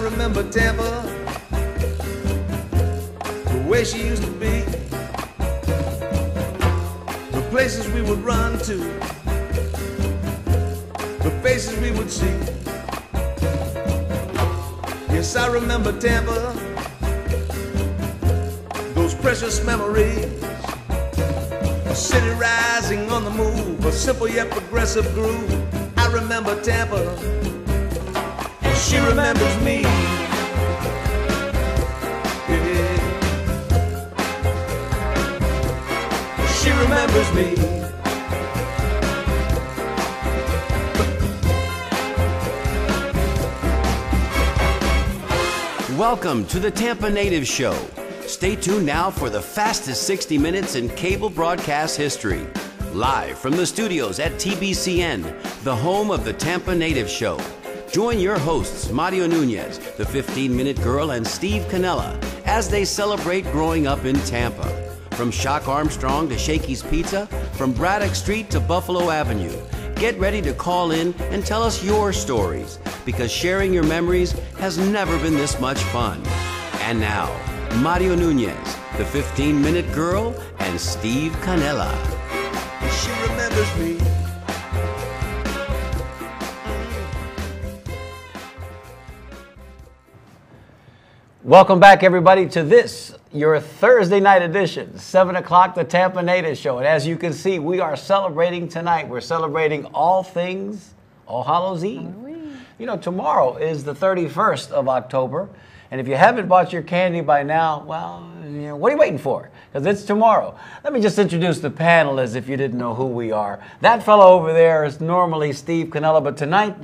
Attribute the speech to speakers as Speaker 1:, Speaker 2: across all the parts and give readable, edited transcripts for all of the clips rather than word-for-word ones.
Speaker 1: remember Tampa, the way she used to be, the places we would run to, the faces we would see. Yes, I remember Tampa, those precious memories. A city rising on the move, a simple yet progressive groove. I remember Tampa, and she remembers me. Yeah. She remembers me.
Speaker 2: Welcome to the Tampa Native Show. Stay tuned now for the fastest 60 minutes in cable broadcast history. Live from the studios at TBCN, the home of the Tampa Native Show. Join your hosts, Mario Nunez, the 15-minute girl, and Steve Canella, as they celebrate growing up in Tampa. From Shock Armstrong to Shakey's Pizza, from Braddock Street to Buffalo Avenue. Get ready to call in and tell us your stories, because sharing your memories has never been this much fun. And now, Mario Nunez, the 15-minute girl, and Steve Canella.
Speaker 1: She remembers me.
Speaker 3: Welcome back, everybody, to this, your Thursday night edition, 7 o'clock, the Tampa Native Show. And as you can see, we are celebrating tonight. We're celebrating all things All Hallows Eve. You know, tomorrow is the 31st of October. And if you haven't bought your candy by now, well, you know, what are you waiting for? Because it's tomorrow. Let me just introduce the panel as if you didn't know who we are. That fellow over there is normally Steve Canella, but tonight,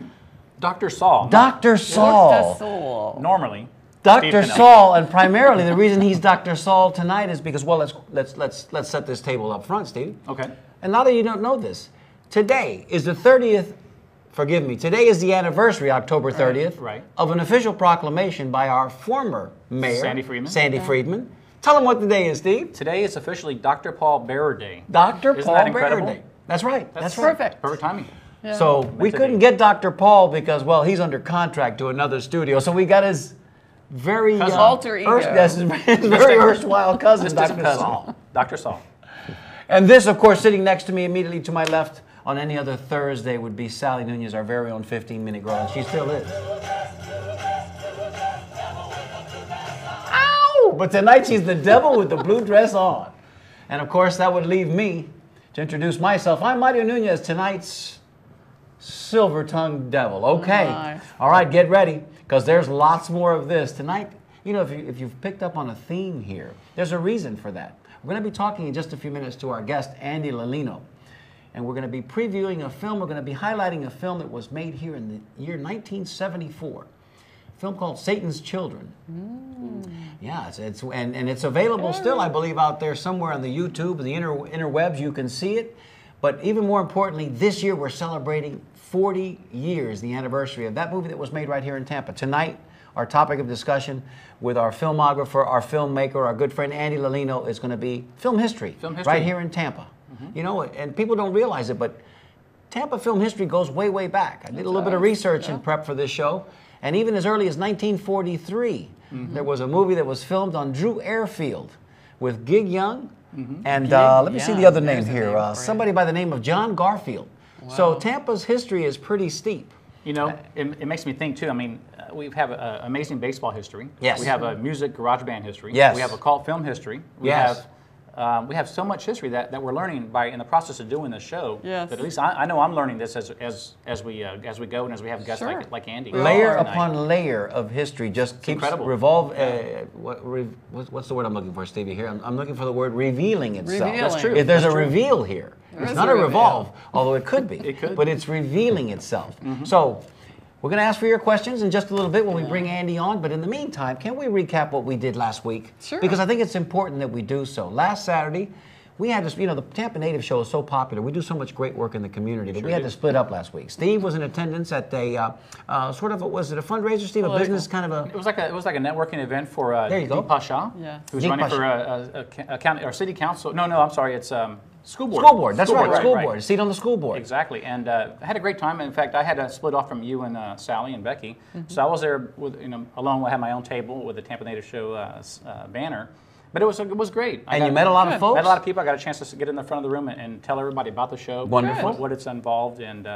Speaker 4: Dr. Saul.
Speaker 3: Dr. Saul.
Speaker 5: Dr. Saul.
Speaker 4: Normally.
Speaker 3: Dr. Saul, and primarily the reason he's Dr. Saul tonight is because, well, let's set this table up front, Steve.
Speaker 4: Okay.
Speaker 3: And now that you don't know this, today is the 30th. Forgive me. Today is the anniversary, October 30th,
Speaker 4: Right.
Speaker 3: of an official proclamation by our former mayor,
Speaker 4: Sandy Friedman.
Speaker 3: Sandy Friedman. Tell them what the day is, Steve.
Speaker 4: Today is officially Dr. Paul Bearer Day.
Speaker 3: Dr.
Speaker 4: Isn't
Speaker 3: Paul
Speaker 4: that
Speaker 3: Bearer
Speaker 4: incredible?
Speaker 3: Day. That's right. That's right.
Speaker 5: Perfect.
Speaker 4: Perfect timing.
Speaker 5: Yeah.
Speaker 3: So we couldn't get Dr. Paul because, well, he's under contract to another studio. So we got his very
Speaker 5: alter ego.
Speaker 3: very erstwhile cousin,
Speaker 4: Just as a
Speaker 3: Dr.
Speaker 4: cousin.
Speaker 3: Saul.
Speaker 4: Dr. Saul.
Speaker 3: And this, of course, sitting next to me, immediately to my left, on any other Thursday would be Sally Nunez, our very own 15-minute girl, and she still is. Ow! But tonight she's the devil with the blue dress on. And of course, that would leave me to introduce myself. I'm Mario Nunez, tonight's silver-tongued devil. Okay.
Speaker 5: Nice.
Speaker 3: All right, get ready, because there's lots more of this. Tonight, you know, if you've picked up on a theme here, there's a reason for that. We're going to be talking in just a few minutes to our guest, Andy Lalino. And we're going to be previewing a film. We're going to be highlighting a film that was made here in the year 1974. A film called Satan's Children. Yeah, and it's available still, I believe, out there somewhere on the YouTube, the interwebs. You can see it. But even more importantly, this year we're celebrating 40 years, the anniversary of that movie that was made right here in Tampa. Tonight, our topic of discussion with our filmographer, our filmmaker, our good friend Andy Lalino is going to be film history. Right here in Tampa. You know, and people don't realize it, but Tampa film history goes way, way back. I did a little bit of research in prep for this show, and even as early as 1943, there was a movie that was filmed on Drew Airfield with Gig Young, and let me see the other name here, somebody by the name of John Garfield. Wow. So Tampa's history is pretty steep.
Speaker 4: You know, it makes me think, too. I mean, we have an amazing baseball history.
Speaker 3: Yes.
Speaker 4: We have a music garage band history.
Speaker 3: Yes.
Speaker 4: We have a cult film history. We have so much history that we're learning in the process of doing this show.
Speaker 5: Yes.
Speaker 4: That at least I know I'm learning this as we go and as we have guests like Andy.
Speaker 3: Layer upon layer of history just keeps what's the word I'm looking for, Stevie? Here, I'm looking for the word revealing itself.
Speaker 5: Revealing.
Speaker 4: That's true.
Speaker 3: There's
Speaker 4: That's
Speaker 3: a
Speaker 4: true.
Speaker 3: reveal here. It's not a
Speaker 5: reveal.
Speaker 3: revolve, although it could be.
Speaker 4: It could.
Speaker 3: But it's revealing itself. So we're going to ask for your questions in just a little bit when we bring Andy on. But in the meantime, can we recap what we did last week?
Speaker 5: Sure.
Speaker 3: Because I think it's important that we do so. Last Saturday, we had this, you know, the Tampa Native Show is so popular. We do so much great work in the community that we had to split up last week. Steve was in attendance at a sort of, was it a fundraiser, Steve? A business kind of a...
Speaker 4: It was like a networking event for
Speaker 3: there you go.
Speaker 4: Deepa Shah,
Speaker 5: Yeah.
Speaker 4: who's
Speaker 3: Deepa
Speaker 4: running for
Speaker 3: Shah.
Speaker 4: a county or city council. No, I'm sorry. It's School board.
Speaker 3: School board, that's right,
Speaker 4: Right,
Speaker 3: school
Speaker 4: right.
Speaker 3: board. A seat on the school board.
Speaker 4: Exactly, and I had a great time. In fact, I had to split off from you and Sally and Becky, so I was there with alone. I had my own table with the Tampa Native Show banner, but it was great.
Speaker 3: And you met a lot of folks?
Speaker 4: Met a lot of people. I got a chance to get in the front of the room and tell everybody about the show,
Speaker 3: Wonderful.
Speaker 4: what it's involved, and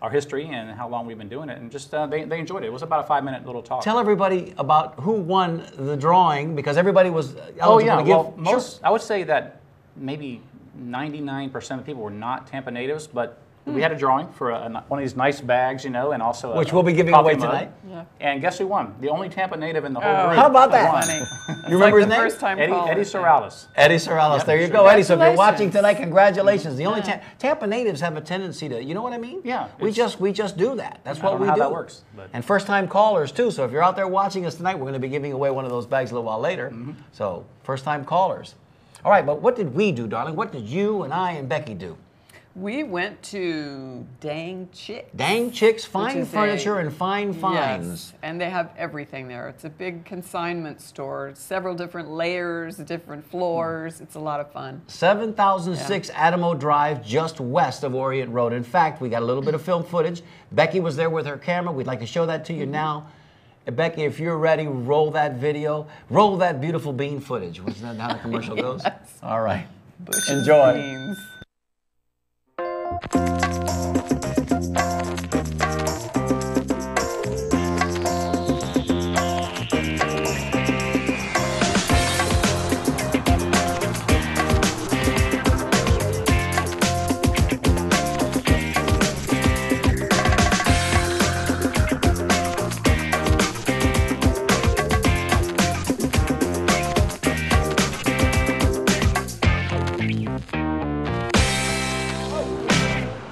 Speaker 4: our history and how long we've been doing it, and just they enjoyed it. It was about a 5-minute little talk.
Speaker 3: Tell everybody about who won the drawing, because everybody was eligible to give.
Speaker 4: Well, most I would say that maybe 99% of the people were not Tampa natives, but we had a drawing for one of these nice bags, and also
Speaker 3: Which we'll be giving
Speaker 4: coffee
Speaker 3: away
Speaker 4: mug.
Speaker 3: tonight.
Speaker 5: Yeah.
Speaker 4: And guess who won? The only Tampa native in the whole group.
Speaker 3: How about that?
Speaker 4: won.
Speaker 3: You remember his
Speaker 5: the
Speaker 3: name?
Speaker 5: first time
Speaker 4: Eddie
Speaker 5: caller.
Speaker 4: Sorales.
Speaker 3: Eddie Sorales.
Speaker 4: Yep.
Speaker 3: There you go, Eddie. So if you're watching
Speaker 5: Congratulations.
Speaker 3: tonight, congratulations. The only Tampa natives have a tendency to, you know what I mean?
Speaker 4: Yeah,
Speaker 3: We just do that. That's
Speaker 4: I
Speaker 3: what
Speaker 4: don't
Speaker 3: we
Speaker 4: know how
Speaker 3: do.
Speaker 4: that works, but-
Speaker 3: And first time callers too. So if you're out there watching us tonight, we're going to be giving away one of those bags a little while later. So first time callers. All right, but what did we do, darling? What did you and I and Becky do?
Speaker 5: We went to Dang Chick.
Speaker 3: Dang Chicks, fine
Speaker 5: is
Speaker 3: furniture and fine finds.
Speaker 5: Yes, and they have everything there. It's a big consignment store, several different layers, different floors. It's a lot of fun.
Speaker 3: 7006 Adamo Drive, just west of Orient Road. In fact, we got a little bit of film footage. Becky was there with her camera. We'd like to show that to you now. Becky, if you're ready, roll that video. Roll that beautiful bean footage. Wasn't that how the commercial goes?
Speaker 5: Yes.
Speaker 3: All right.
Speaker 5: Bush's
Speaker 3: Enjoy.
Speaker 5: beans.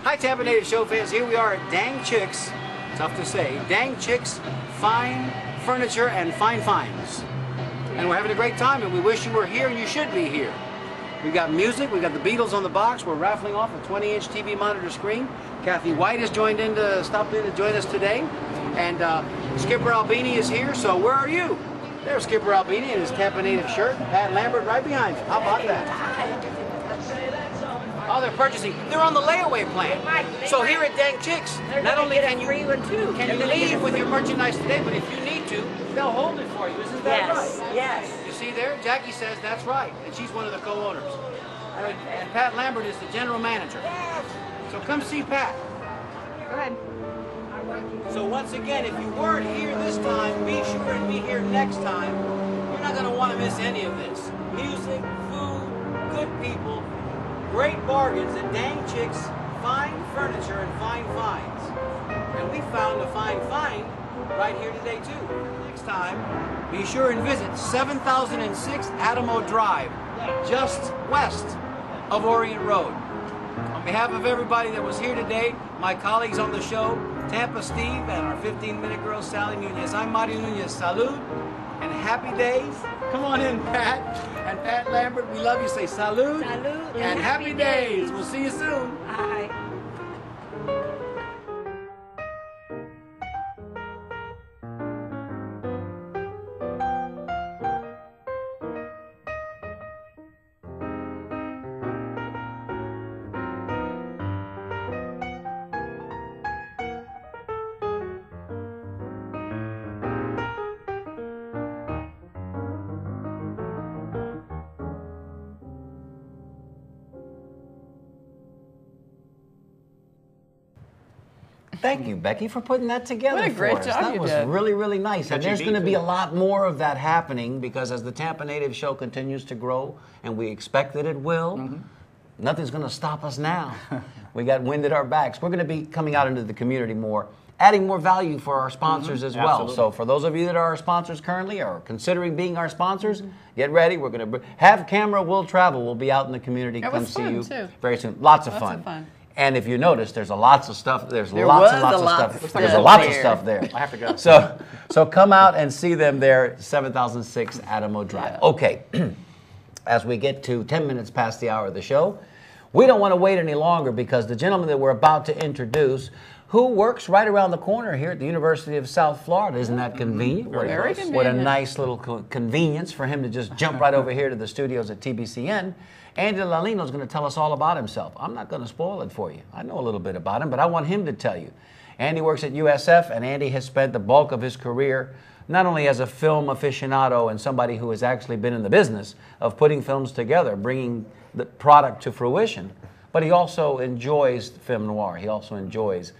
Speaker 3: Hi, Tampa Native Show fans. Here we are at Dang Chicks. Tough to say. Dang Chicks, fine furniture and fine finds. And we're having a great time, and we wish you were here, and you should be here. We got music. We got the Beatles on the box. We're raffling off a 20-inch TV monitor screen. Kathy White has stopped in to join us today. And Skipper Albini is here. So where are you? There's Skipper Albini in his Tampa Native shirt. Pat Lambert right behind you. How about that? Oh, they're purchasing. They're on the layaway plan. So here at Dang Chicks, not only can you leave with your merchandise today, but if you need to, they'll hold it for you. Isn't that right?
Speaker 6: Yes.
Speaker 3: You see there? Jackie says that's right, and she's one of the co-owners. And Pat Lambert is the general manager. So come see Pat.
Speaker 5: Go ahead.
Speaker 3: So once again, if you weren't here this time, be sure and be here next time. You're not going to want to miss any of this. Music, food, good people, great bargains at Dang Chicks, fine furniture and fine finds. And we found a fine find right here today too. Next time, be sure and visit 7006 Adamo Drive, just west of Orient Road. On behalf of everybody that was here today, my colleagues on the show, Tampa Steve and our 15-minute girl Sally Nunez. I'm Mario Nunez. Salud and happy days. Come on in, Pat. And Pat Lambert, we love you. Say salud.
Speaker 6: Salud
Speaker 3: And happy days. We'll see you soon.
Speaker 6: Bye.
Speaker 3: Thank you, Becky, for putting that together
Speaker 5: What a great
Speaker 3: for us.
Speaker 5: job
Speaker 3: That
Speaker 5: you
Speaker 3: was
Speaker 5: did.
Speaker 3: really, really nice. And
Speaker 4: Catchy
Speaker 3: there's
Speaker 4: beat,
Speaker 3: going to be
Speaker 4: too.
Speaker 3: a lot more of that happening because as the Tampa Native Show continues to grow, and we expect that it will, nothing's going to stop us now. We got wind at our backs. We're going to be coming out into the community more, adding more value for our sponsors as well.
Speaker 4: Absolutely.
Speaker 3: So for those of you that are our sponsors currently or considering being our sponsors, get ready. We're going to have camera, will travel. We'll be out in the community.
Speaker 5: It
Speaker 3: Come
Speaker 5: was
Speaker 3: see
Speaker 5: fun,
Speaker 3: you
Speaker 5: too.
Speaker 3: very soon. Lots of
Speaker 5: Lots
Speaker 3: fun.
Speaker 5: of fun.
Speaker 3: And if you notice, there's lots of stuff. There's
Speaker 5: There
Speaker 3: lots and
Speaker 5: was
Speaker 3: lots
Speaker 5: a
Speaker 3: of
Speaker 5: lot
Speaker 3: stuff.
Speaker 5: of
Speaker 3: There's
Speaker 5: stuff
Speaker 3: lots of
Speaker 5: there.
Speaker 3: stuff there.
Speaker 4: I have to go.
Speaker 3: So come out and see them there, 7006 Adamo Drive.
Speaker 5: Yeah.
Speaker 3: Okay, as we get to 10 minutes past the hour of the show, we don't want to wait any longer because the gentleman that we're about to introduce who works right around the corner here at the University of South Florida. Isn't that convenient?
Speaker 5: Very
Speaker 3: What a
Speaker 5: convenient.
Speaker 3: nice little convenience for him to just jump right over here to the studios at TBCN. Andy Lalino is going to tell us all about himself. I'm not going to spoil it for you. I know a little bit about him, but I want him to tell you. Andy works at USF, and Andy has spent the bulk of his career not only as a film aficionado and somebody who has actually been in the business of putting films together, bringing the product to fruition, but he also enjoys film noir. He also enjoys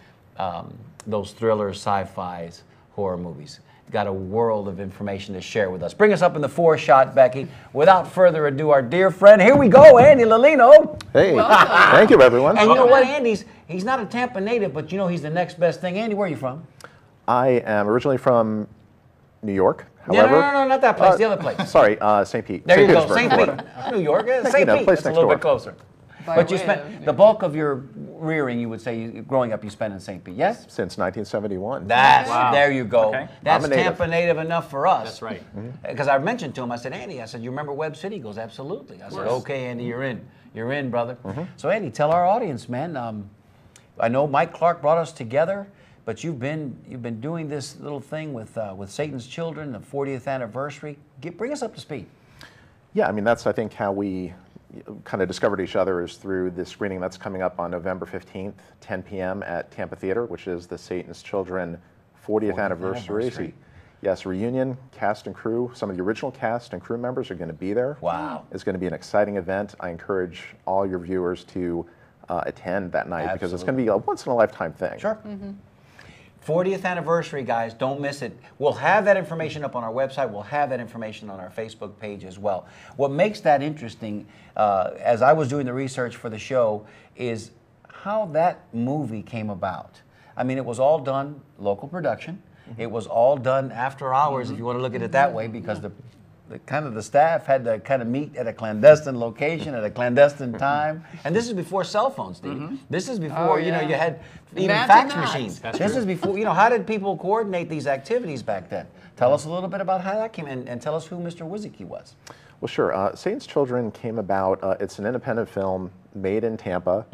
Speaker 3: those thrillers, sci-fis, horror movies. Got a world of information to share with us. Bring us up in the 4-shot, Becky. Without further ado, our dear friend, here we go, Andy Lalino.
Speaker 6: Hey, thank you, everyone.
Speaker 3: And you know what, he's not a Tampa native, but you know he's the next best thing. Andy, where are you from?
Speaker 6: I am originally from New York.
Speaker 3: No,
Speaker 6: However,
Speaker 3: no, not that place, the other place.
Speaker 6: Sorry, St. Pete.
Speaker 3: There you go,
Speaker 6: Petersburg,
Speaker 3: St.
Speaker 6: Florida.
Speaker 3: Pete. New York, St.
Speaker 6: You know,
Speaker 3: Pete.
Speaker 6: place
Speaker 3: It's a
Speaker 6: next
Speaker 3: little
Speaker 6: door.
Speaker 3: bit closer.
Speaker 5: By
Speaker 3: But you
Speaker 5: way
Speaker 3: spent
Speaker 5: of-
Speaker 3: the bulk of your rearing, you would say, growing up, you spent in St. Pete, yes?
Speaker 6: Since 1971.
Speaker 3: That's,
Speaker 4: Wow.
Speaker 3: there you go.
Speaker 4: Okay.
Speaker 3: That's
Speaker 6: I'm a native.
Speaker 3: Tampa native enough for us.
Speaker 4: That's right.
Speaker 3: Because I mentioned to him, I said, Andy, I said, you remember Webb City? He goes, absolutely. I said, okay, Andy, you're in. You're in, brother. So, Andy, tell our audience, man. I know Mike Clark brought us together, but you've been doing this little thing with Satan's Children, the 40th anniversary. Bring us up to speed.
Speaker 6: Yeah, I mean, that's, I think, how we kind of discovered each other is through this screening that's coming up on November 15th, 10 p.m. at Tampa Theater, which is the Satan's Children 40th anniversary. So, yes, reunion, cast and crew. Some of the original cast and crew members are going to be there.
Speaker 3: Wow.
Speaker 6: It's going to be an exciting event. I encourage all your viewers to attend that night because it's going to be a once-in-a-lifetime thing.
Speaker 3: Sure. 40th anniversary, guys. Don't miss it. We'll have that information up on our website. We'll have that information on our Facebook page as well. What makes that interesting, as I was doing the research for the show, is how that movie came about. I mean, it was all done local production. It was all done after hours, if you want to look at it that way, because the staff had to kind of meet at a clandestine location at a clandestine time. And this is before cell phones, Steve. This is before, you had even
Speaker 5: Match
Speaker 3: fax
Speaker 5: and match.
Speaker 3: machines.
Speaker 4: That's
Speaker 3: This
Speaker 4: true.
Speaker 3: is before, how did people coordinate these activities back then? Tell us a little bit about how that came in, and tell us who Mr. Wizicki was.
Speaker 6: Well, sure. Satan's Children came about. It's an independent film made in Tampa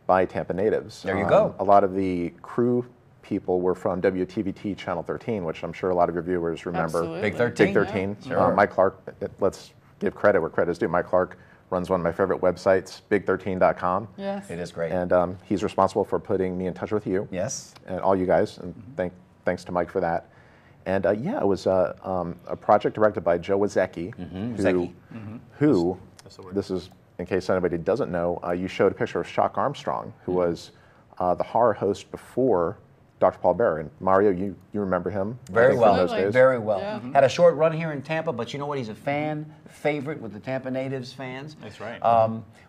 Speaker 6: by Tampa natives.
Speaker 3: There you go.
Speaker 6: A lot of the crew people were from WTVT Channel 13, which I'm sure a lot of your viewers remember.
Speaker 5: Absolutely.
Speaker 3: Big 13?
Speaker 6: Big 13.
Speaker 3: Yeah. Sure.
Speaker 6: Mike Clark, let's give credit where credit is due. Mike Clark runs one of my favorite websites, big13.com.
Speaker 5: Yes.
Speaker 3: It is great.
Speaker 6: And he's responsible for putting me in touch with you.
Speaker 3: Yes.
Speaker 6: And all you guys, and thanks to Mike for that. And yeah, it was a project directed by Joe Wizicki, who this is, in case anybody doesn't know, you showed a picture of Shock Armstrong, who was the horror host before Dr. Paul Bearer. And Mario, you remember him? I
Speaker 3: Very
Speaker 6: think,
Speaker 3: well.
Speaker 6: from those days.
Speaker 3: Very well.
Speaker 5: Yeah.
Speaker 3: Had a short run here in Tampa, but you know what? He's a fan favorite with the Tampa natives fans.
Speaker 4: That's right.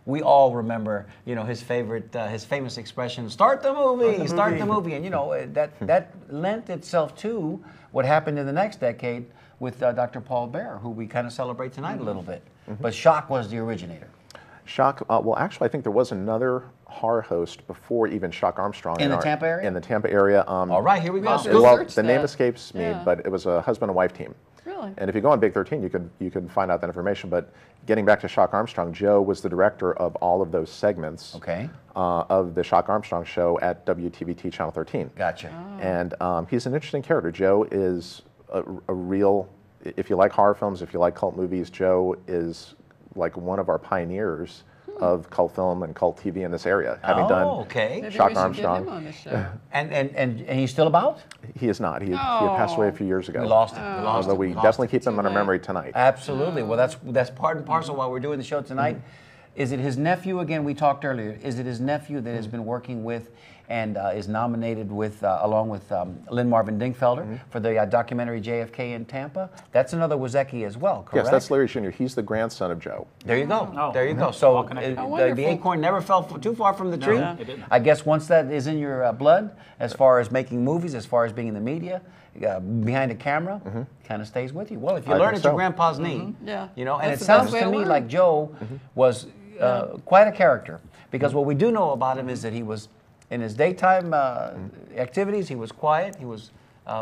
Speaker 3: We all remember, his favorite, his famous expression: "Start the movie, start the movie." And that lent itself to what happened in the next decade with Dr. Paul Bearer, who we kind of celebrate tonight a little bit. But Shock was the originator.
Speaker 6: Shock, well, actually, I think there was another horror host before even Shock Armstrong.
Speaker 3: In the Tampa area?
Speaker 6: In the Tampa area.
Speaker 3: All right, here we go.
Speaker 5: Well, Go
Speaker 6: Well,
Speaker 5: search
Speaker 6: the name
Speaker 5: that.
Speaker 6: escapes me,
Speaker 5: Yeah.
Speaker 6: but it was a husband and wife team.
Speaker 5: Really?
Speaker 6: And if you go on Big 13, you could find out that information. But getting back to Shock Armstrong, Joe was the director of all of those segments
Speaker 3: Okay.
Speaker 6: of the Shock Armstrong show at WTVT Channel 13.
Speaker 3: Gotcha.
Speaker 6: And he's an interesting character. Joe is a real, if you like horror films, if you like cult movies, Joe is like one of our pioneers of cult film and cult TV in this area, having done
Speaker 3: okay.
Speaker 5: Maybe
Speaker 6: Shock
Speaker 5: we should
Speaker 6: Armstrong.
Speaker 5: get him on the show.
Speaker 3: And he's still about?
Speaker 6: He is not. He had passed away a few years ago.
Speaker 3: We lost him. We lost
Speaker 6: Although
Speaker 3: him.
Speaker 6: we
Speaker 3: Lost
Speaker 6: definitely
Speaker 3: him.
Speaker 6: keep him in our
Speaker 5: Too late.
Speaker 6: memory tonight.
Speaker 3: Absolutely. Well, that's part and parcel while we're doing the show tonight. Is it his nephew, again, we talked earlier, is it his nephew that has been working with and is nominated with, along with Lynn Marvin Dingfelder for the documentary JFK in Tampa? That's another Wizicki as well, correct?
Speaker 6: Yes, that's Larry Jr. He's the grandson of Joe.
Speaker 3: There you go.
Speaker 4: Oh.
Speaker 3: There you go.
Speaker 4: All
Speaker 3: So
Speaker 4: connected.
Speaker 5: Oh,
Speaker 3: the
Speaker 5: wonderful.
Speaker 3: acorn never fell too far from the tree.
Speaker 4: it didn't.
Speaker 3: I guess once that is in your blood, as far as making movies, as far as being in the media, behind a camera, kind of stays with you. Well, if you
Speaker 6: I
Speaker 3: learn
Speaker 6: think
Speaker 3: at your
Speaker 6: so.
Speaker 3: grandpa's knee,
Speaker 5: Yeah.
Speaker 3: and
Speaker 5: That's
Speaker 3: it
Speaker 5: the
Speaker 3: sounds
Speaker 5: best way
Speaker 3: to
Speaker 5: to
Speaker 3: me
Speaker 5: learn.
Speaker 3: like Joe was quite a character, because what we do know about him is that he was, in his daytime activities, he was quiet, he was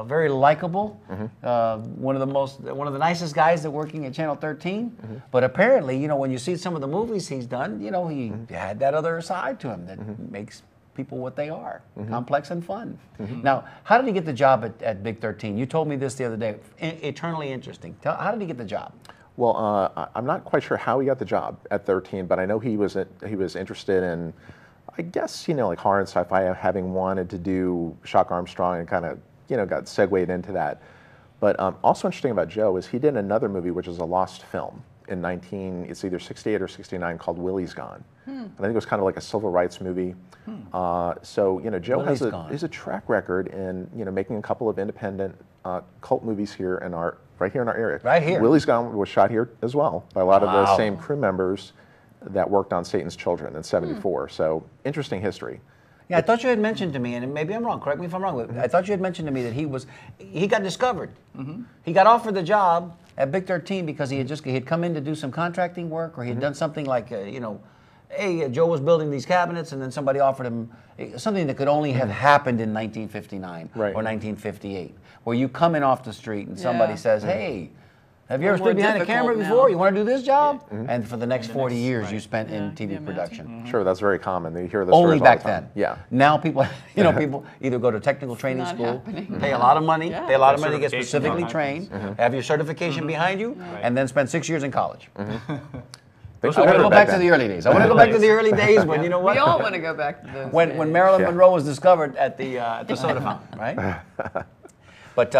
Speaker 3: very likable, one of the nicest guys that working at Channel 13. But apparently, when you see some of the movies he's done, he had that other side to him that makes people what they are, complex and fun. Now, how did he get the job at Big 13? You told me this the other day, eternally interesting. How did he get the job?
Speaker 6: Well, I'm not quite sure how he got the job at 13, but I know he was interested in, I guess, like horror and sci-fi, having wanted to do Shock Armstrong and kind of, got segued into that. But also interesting about Joe is he did another movie, which is a lost film in it's either 68 or 69, called Willie's Gone. And I think it was kind of like a civil rights movie. So, Joe has a track record in, making a couple of independent cult movies here right here in our area.
Speaker 3: Right here.
Speaker 6: Willie's Gone was shot here as well by a lot of the same crew members that worked on Satan's Children in '74. So interesting history.
Speaker 3: Yeah, I thought you had mentioned to me, and maybe I'm wrong, correct me if I'm wrong, but I thought you had mentioned to me that he got discovered. He got offered the job at Big 13 because he had come in to do some contracting work, or he had done something like, hey, Joe was building these cabinets, and then somebody offered him something that could only have happened in 1959 or 1958, where you come in off the street and somebody says, hey, have you ever stood behind a camera before? You want to do this job? And for the next 40 years, you spent in TV production.
Speaker 6: Sure, that's very common. You hear those
Speaker 3: only
Speaker 6: stories
Speaker 3: back
Speaker 6: all the time.
Speaker 3: then.
Speaker 6: Yeah.
Speaker 3: Now people, people either go to technical training school, pay a lot of money, pay a lot of money to get specifically trained, have your certification behind you, and then spend 6 years in college. I want to go back to the early days. I want to go back to the early days when, you know what?
Speaker 5: We all want to go back to those
Speaker 3: when
Speaker 5: days.
Speaker 3: Marilyn Monroe was discovered at the soda fountain, right? But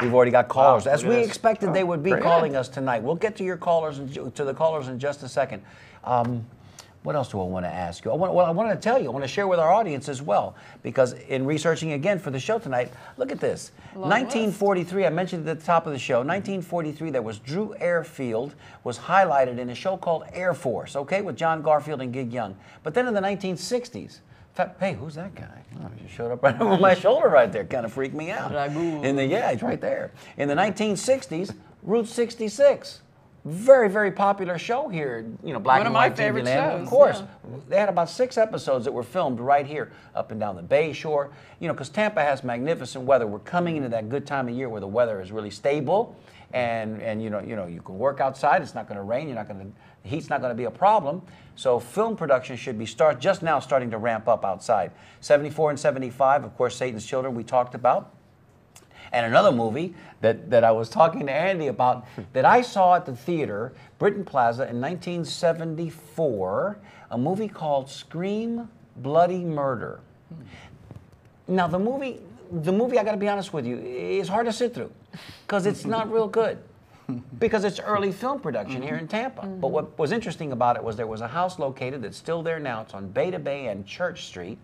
Speaker 3: we've already got callers. As we expected, they would be calling us tonight. We'll get to your callers to the callers in just a second. What else do I want to ask you? I want to tell you. I want to share with our audience as well, because in researching again for the show tonight, look at this. 1943. I mentioned at the top of the show. 1943. There was Drew Airfield was highlighted in a show called Air Force. Okay, with John Garfield and Gig Young. But then in the 1960s. Hey, who's that guy? Oh, he showed up right over my shoulder right there. Kind of freaked me out. He's right there. In the 1960s, Route 66. Very, very popular show here. Black and white TV land. Of course. They had about 6 episodes that were filmed right here up and down the Bay Shore. Because Tampa has magnificent weather. We're coming into that good time of year where the weather is really stable. And you can work outside. It's not going to rain. The heat's not going to be a problem. So film production should be just now starting to ramp up outside. 74 and 75, of course, Satan's Children we talked about. And another movie that I was talking to Andy about that I saw at the theater, Britton Plaza, in 1974, a movie called Scream, Bloody Murder. Now the movie, I got to be honest with you, is hard to sit through because it's not real good. Because it's early film production here in Tampa. But what was interesting about it was there was a house located that's still there now. It's on Bay to Bay and Church Street,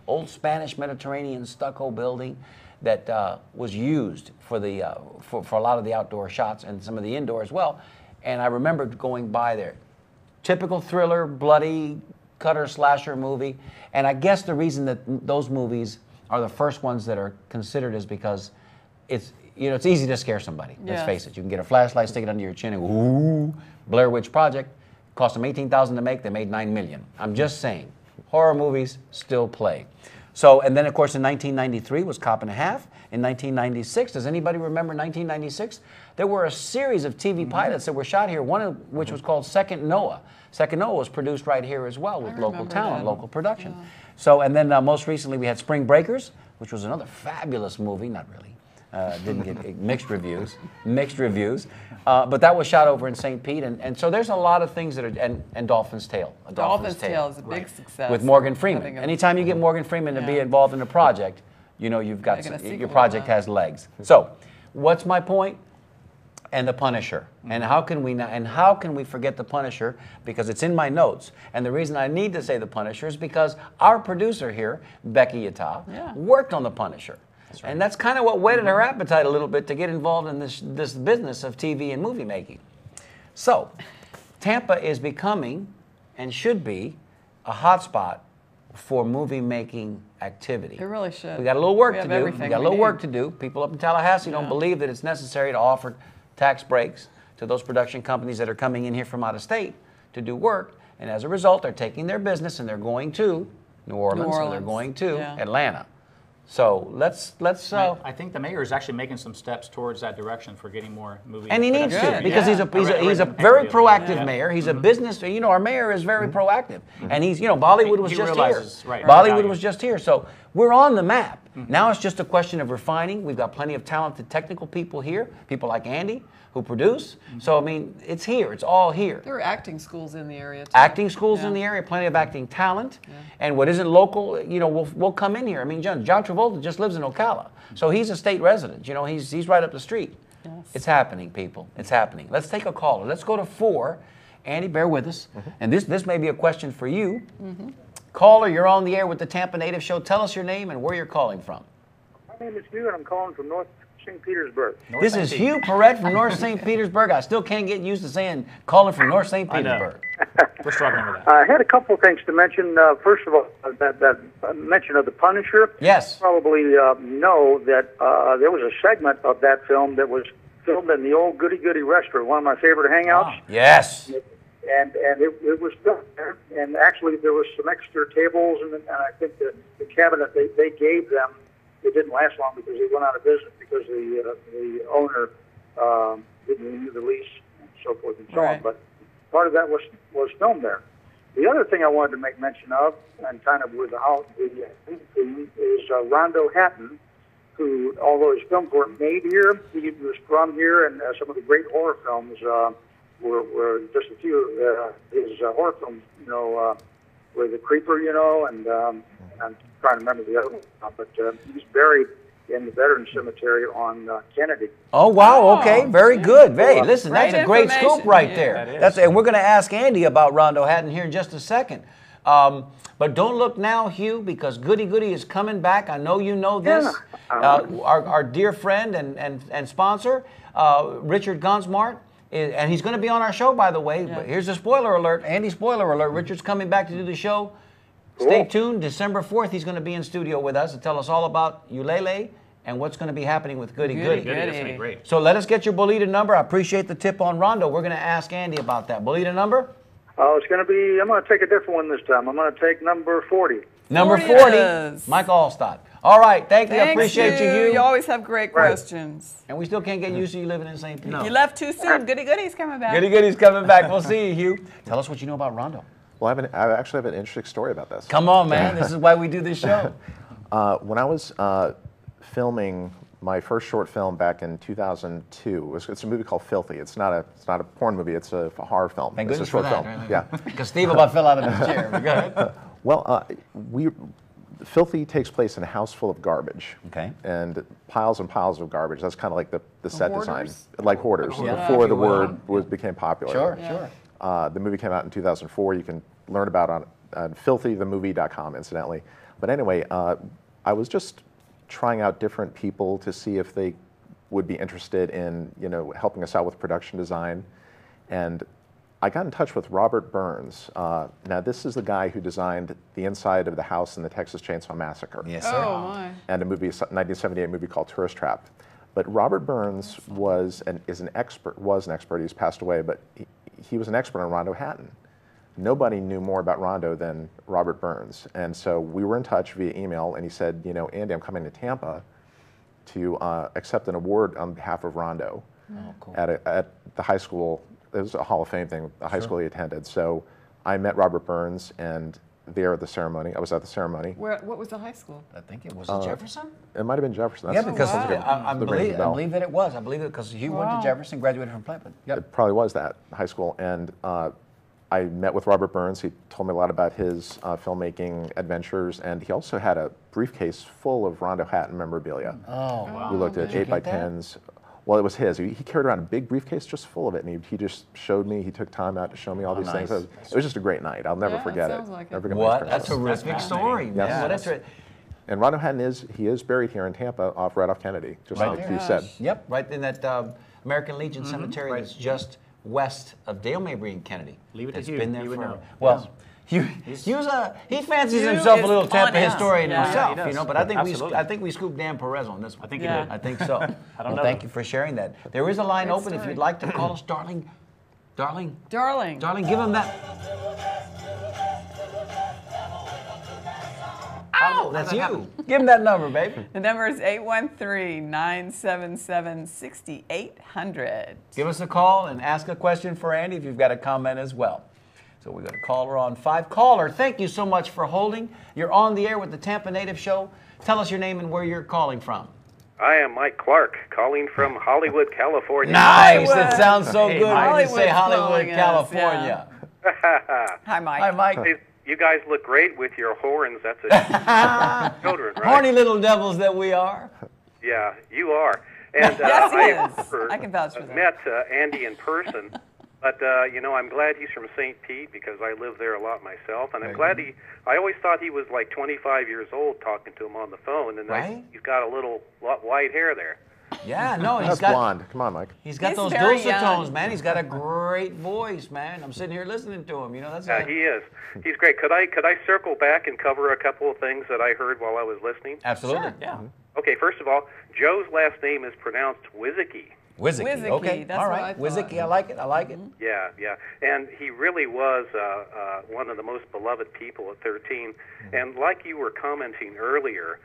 Speaker 3: old Spanish Mediterranean stucco building that was used for a lot of the outdoor shots and some of the indoor as well. And I remember going by there. Typical thriller, bloody, cutter slasher movie. And I guess the reason that those movies are the first ones that are considered is because it's easy to scare somebody. Let's face it. You can get a flashlight, stick it under your chin, and go, ooh. Blair Witch Project cost them $18,000 to make. They made $9 million. I'm just saying, horror movies still play. So, and then of course in 1993 was Cop and a Half. In 1996, does anybody remember 1996? There were a series of TV pilots that were shot here. One of which was called Second Noah. Second Noah was produced right here as well with local talent, local production. Yeah. So, and then most recently we had Spring Breakers, which was another fabulous movie. Not really. Didn't get mixed reviews, but that was shot over in St. Pete, and so there's a lot of things that are, and Dolphin's Tale.
Speaker 5: Dolphin's Tale is a big success.
Speaker 3: With Morgan Freeman. Anytime you get Morgan Freeman to be involved in a project, you've got your project has legs. So, what's my point? And The Punisher. And how can we forget The Punisher? Because it's in my notes. And the reason I need to say The Punisher is because our producer here, Becky Yata, worked on The Punisher. Right. And that's kind of what whetted her appetite a little bit to get involved in this business of TV and movie making. So, Tampa is becoming, and should be, a hotspot for movie making activity.
Speaker 5: It really should.
Speaker 3: We got a little work to do. We got a little work to do. People up in Tallahassee don't believe that it's necessary to offer tax breaks to those production companies that are coming in here from out of state to do work. And as a result, they're taking their business and they're going to New Orleans. And they're going to Atlanta. So let's.
Speaker 4: I think the mayor is actually making some steps towards that direction for getting more movie.
Speaker 3: And he needs to
Speaker 4: production.
Speaker 3: because
Speaker 5: Yeah.
Speaker 3: he's a very proactive mayor. He's a business. You know, our mayor is very proactive, and he's Bollywood was
Speaker 4: He
Speaker 3: just
Speaker 4: realizes,
Speaker 3: here.
Speaker 4: right,
Speaker 3: Bollywood
Speaker 4: value.
Speaker 3: was just here, so we're on the map. Now it's just a question of refining. We've got plenty of talented technical people here, people like Andy who produce. So I mean, it's here. It's all here.
Speaker 5: There are acting schools in the area, too.
Speaker 3: Acting schools in
Speaker 5: Yeah.
Speaker 3: the area, plenty of acting talent, and what isn't local, we'll come in here. I mean, John Travolta just lives in Ocala, so he's a state resident. He's right up the street.
Speaker 5: Yes.
Speaker 3: It's happening, people. It's happening. Let's take a caller. Let's go to 4. Andy, bear with us, and this may be a question for you. Caller, you're on the air with the Tampa Native Show. Tell us your name and where you're calling from.
Speaker 7: My name is Hugh, and I'm calling from North St. Petersburg.
Speaker 3: This is Hugh Perret from North St. Petersburg. I still can't get used to saying calling from North St.
Speaker 4: I know.
Speaker 3: Petersburg.
Speaker 4: We're struggling with that.
Speaker 7: I had a couple of things to mention. First of all, that mention of The Punisher.
Speaker 3: Yes.
Speaker 7: Probably know that there was a segment of that film that was filmed in the old Goody Goody restaurant, one of my favorite hangouts.
Speaker 3: Yes.
Speaker 7: And it was filmed there. And actually, there was some extra tables, and I think the cabinet they gave them, it didn't last long because they went out of business because the owner didn't renew the lease and so forth and so on.
Speaker 5: Right.
Speaker 7: But part of that was filmed there. The other thing I wanted to make mention of, and kind of with how the theme is Rondo Hatton, who, although his films weren't made here, he was from here, and some of the great horror films were just a few of his horror films, were The Creeper, and I'm trying to remember the other one, but he's buried in the Veterans Cemetery on Kennedy.
Speaker 3: Oh, wow, okay, very good. Hey, listen,
Speaker 5: Great
Speaker 3: that's a great
Speaker 5: information.
Speaker 3: scoop right
Speaker 5: Yeah,
Speaker 3: there.
Speaker 4: that is.
Speaker 3: And we're going to ask Andy about Rondo Hatton here in just a second. But don't look now, Hugh, because Goody Goody is coming back. I know you know this. Our dear friend and sponsor, Richard Gonsmart, and he's going to be on our show, by the way. But here's a spoiler alert. Andy, spoiler alert. Richard's coming back to do the show. Stay tuned. December 4th, he's going to be in studio with us to tell us all about Ulele and what's going to be happening with Goody Goody.
Speaker 4: That's gonna be great.
Speaker 3: So let us get your Bolita number. I appreciate the tip on Rondo. We're going to ask Andy about that. Bolita number?
Speaker 7: It's going to be, I'm going to take a different one this time. I'm going to take number 40.
Speaker 3: Number
Speaker 5: 40
Speaker 3: 40,
Speaker 5: it is.
Speaker 3: Mike Allstott. All right, thank you. I
Speaker 5: Thanks,
Speaker 3: appreciate you,
Speaker 5: You
Speaker 3: Hugh.
Speaker 5: always have great questions.
Speaker 3: And we still can't get used to you living in St. Pete.
Speaker 5: You left too soon. Goody Goody's coming back.
Speaker 3: Goody Goody's coming back. We'll see you, Hugh. Tell us what you know about Rondo.
Speaker 6: Well, I actually have an interesting story about this.
Speaker 3: Come on, man. This is why we do this show.
Speaker 6: When I was filming my first short film back in 2002, it's a movie called Filthy. It's not a porn movie. It's a horror film.
Speaker 3: Thank
Speaker 6: it's
Speaker 3: goodness
Speaker 6: a short
Speaker 3: for that.
Speaker 6: film.
Speaker 3: Right?
Speaker 6: Yeah.
Speaker 3: Because Steve about fell out of his chair. But go ahead.
Speaker 6: Well, Filthy takes place in a house full of garbage.
Speaker 3: Okay.
Speaker 6: And piles of garbage. That's kind of like the set design.
Speaker 5: hoarders?
Speaker 6: Like hoarders.
Speaker 3: Yeah.
Speaker 6: Before
Speaker 3: If
Speaker 6: the
Speaker 3: you will.
Speaker 6: word became popular.
Speaker 3: Sure.
Speaker 6: The movie came out in 2004. You can learn about it on filthythemovie.com, incidentally. But anyway, I was just trying out different people to see if they would be interested in, helping us out with production design. And I got in touch with Robert Burns. Now, this is the guy who designed the inside of the house in the Texas Chainsaw Massacre.
Speaker 3: Yes, sir.
Speaker 5: Oh, my.
Speaker 6: And a 1978 movie called Tourist Trap. But Robert Burns was an expert. He's passed away, but he was an expert on Rondo Hatton. Nobody knew more about Rondo than Robert Burns. And so we were in touch via email, and he said, Andy, I'm coming to Tampa to accept an award on behalf of Rondo at the high school. It was a Hall of Fame thing, the high school he attended. So I met Robert Burns, and there at the ceremony. I was at the ceremony.
Speaker 5: What was the high school?
Speaker 3: I think it was Jefferson.
Speaker 6: It might have been Jefferson.
Speaker 3: Yeah, because
Speaker 6: sounds like
Speaker 3: I
Speaker 6: that rings a bell.
Speaker 3: believe that it was. I believe it because Hugh went to Jefferson, graduated from Plymouth. Yep.
Speaker 6: It probably was that high school. And I met with Robert Burns. He told me a lot about his filmmaking adventures, and he also had a briefcase full of Rondo Hatton memorabilia.
Speaker 3: Oh, wow.
Speaker 6: We looked at 8x10s. Well, it was his. He carried around a big briefcase just full of it, and he just showed me. He took time out to show me all these things. It was just a great night. I'll never forget it.
Speaker 5: sounds like it.
Speaker 6: Never forget
Speaker 3: What?
Speaker 6: my
Speaker 3: That's a
Speaker 6: experience.
Speaker 3: terrific story, man.
Speaker 6: Yes.
Speaker 3: Well, that's right.
Speaker 6: And Rondo Hatton is buried here in Tampa, right off Kennedy, just
Speaker 3: Right
Speaker 6: like
Speaker 3: there.
Speaker 6: you said.
Speaker 3: Yep, right in that American Legion Cemetery that's just west of Dale Mabry and Kennedy.
Speaker 4: Leave it to
Speaker 3: It's
Speaker 4: Hugh.
Speaker 3: been there
Speaker 4: He would
Speaker 3: for
Speaker 4: know.
Speaker 3: well. He fancies
Speaker 5: Hugh
Speaker 3: himself a
Speaker 5: is
Speaker 3: little Tampa
Speaker 5: on it.
Speaker 3: historian
Speaker 5: Yeah.
Speaker 3: himself,
Speaker 4: Yeah, he does.
Speaker 3: but I think
Speaker 4: Absolutely.
Speaker 3: we scooped Dan Perez on this one.
Speaker 4: I think he
Speaker 5: Yeah.
Speaker 4: did.
Speaker 3: I think so.
Speaker 4: know
Speaker 3: Thank
Speaker 4: that.
Speaker 3: you for sharing that. There is a line
Speaker 5: Great
Speaker 3: open if
Speaker 5: story.
Speaker 3: you'd like to call us, darling,
Speaker 5: Darling.
Speaker 3: give him that. Oh, that's you. Give him that number, baby.
Speaker 5: The number is 813-977-6800.
Speaker 3: Give us a call and ask a question for Andy if you've got a comment as well. So we got a caller on 5. Caller, thank you so much for holding. You're on the air with the Tampa Native Show. Tell us your name and where you're calling from.
Speaker 8: I am Mike Clark, calling from Hollywood, California.
Speaker 3: Nice!
Speaker 5: Hollywood.
Speaker 3: It sounds so good when you say
Speaker 5: Hollywood's
Speaker 3: Hollywood,
Speaker 5: calling us,
Speaker 3: California.
Speaker 5: Hi, Mike.
Speaker 3: Hi, Mike.
Speaker 8: Hey, you guys look great with your horns. That's a children, right?
Speaker 3: Horny little devils that we are.
Speaker 8: Yeah, you are. And
Speaker 5: Yes, he
Speaker 8: I
Speaker 5: is. I can vouch for that.
Speaker 8: met Andy in person, but I'm glad he's from St. Pete because I live there a lot myself, and I'm glad I always thought he was like 25 years old talking to him on the phone, and
Speaker 3: Right?
Speaker 8: he's got a little white hair there.
Speaker 3: Yeah, no,
Speaker 6: That's blonde. Come on, Mike.
Speaker 3: He's got
Speaker 5: He's
Speaker 3: those
Speaker 5: very
Speaker 3: dulcet tones,
Speaker 5: young.
Speaker 3: man. He's got a great voice, man. I'm sitting here listening to him. You know, that's
Speaker 8: He is. He's great. Could I circle back and cover a couple of things that I heard while I was listening?
Speaker 3: absolutely.
Speaker 5: Sure.
Speaker 3: Yeah.
Speaker 8: Okay, first of all, Joe's last name is pronounced Wiziki.
Speaker 3: Wiziki.
Speaker 5: Wiziki,
Speaker 3: Okay.
Speaker 5: that's
Speaker 3: all
Speaker 5: what
Speaker 3: right.
Speaker 5: I thought.
Speaker 3: Wiziki. I like it. I like it.
Speaker 8: Yeah, yeah. And he really was one of the most beloved people at 13. And like you were commenting earlier,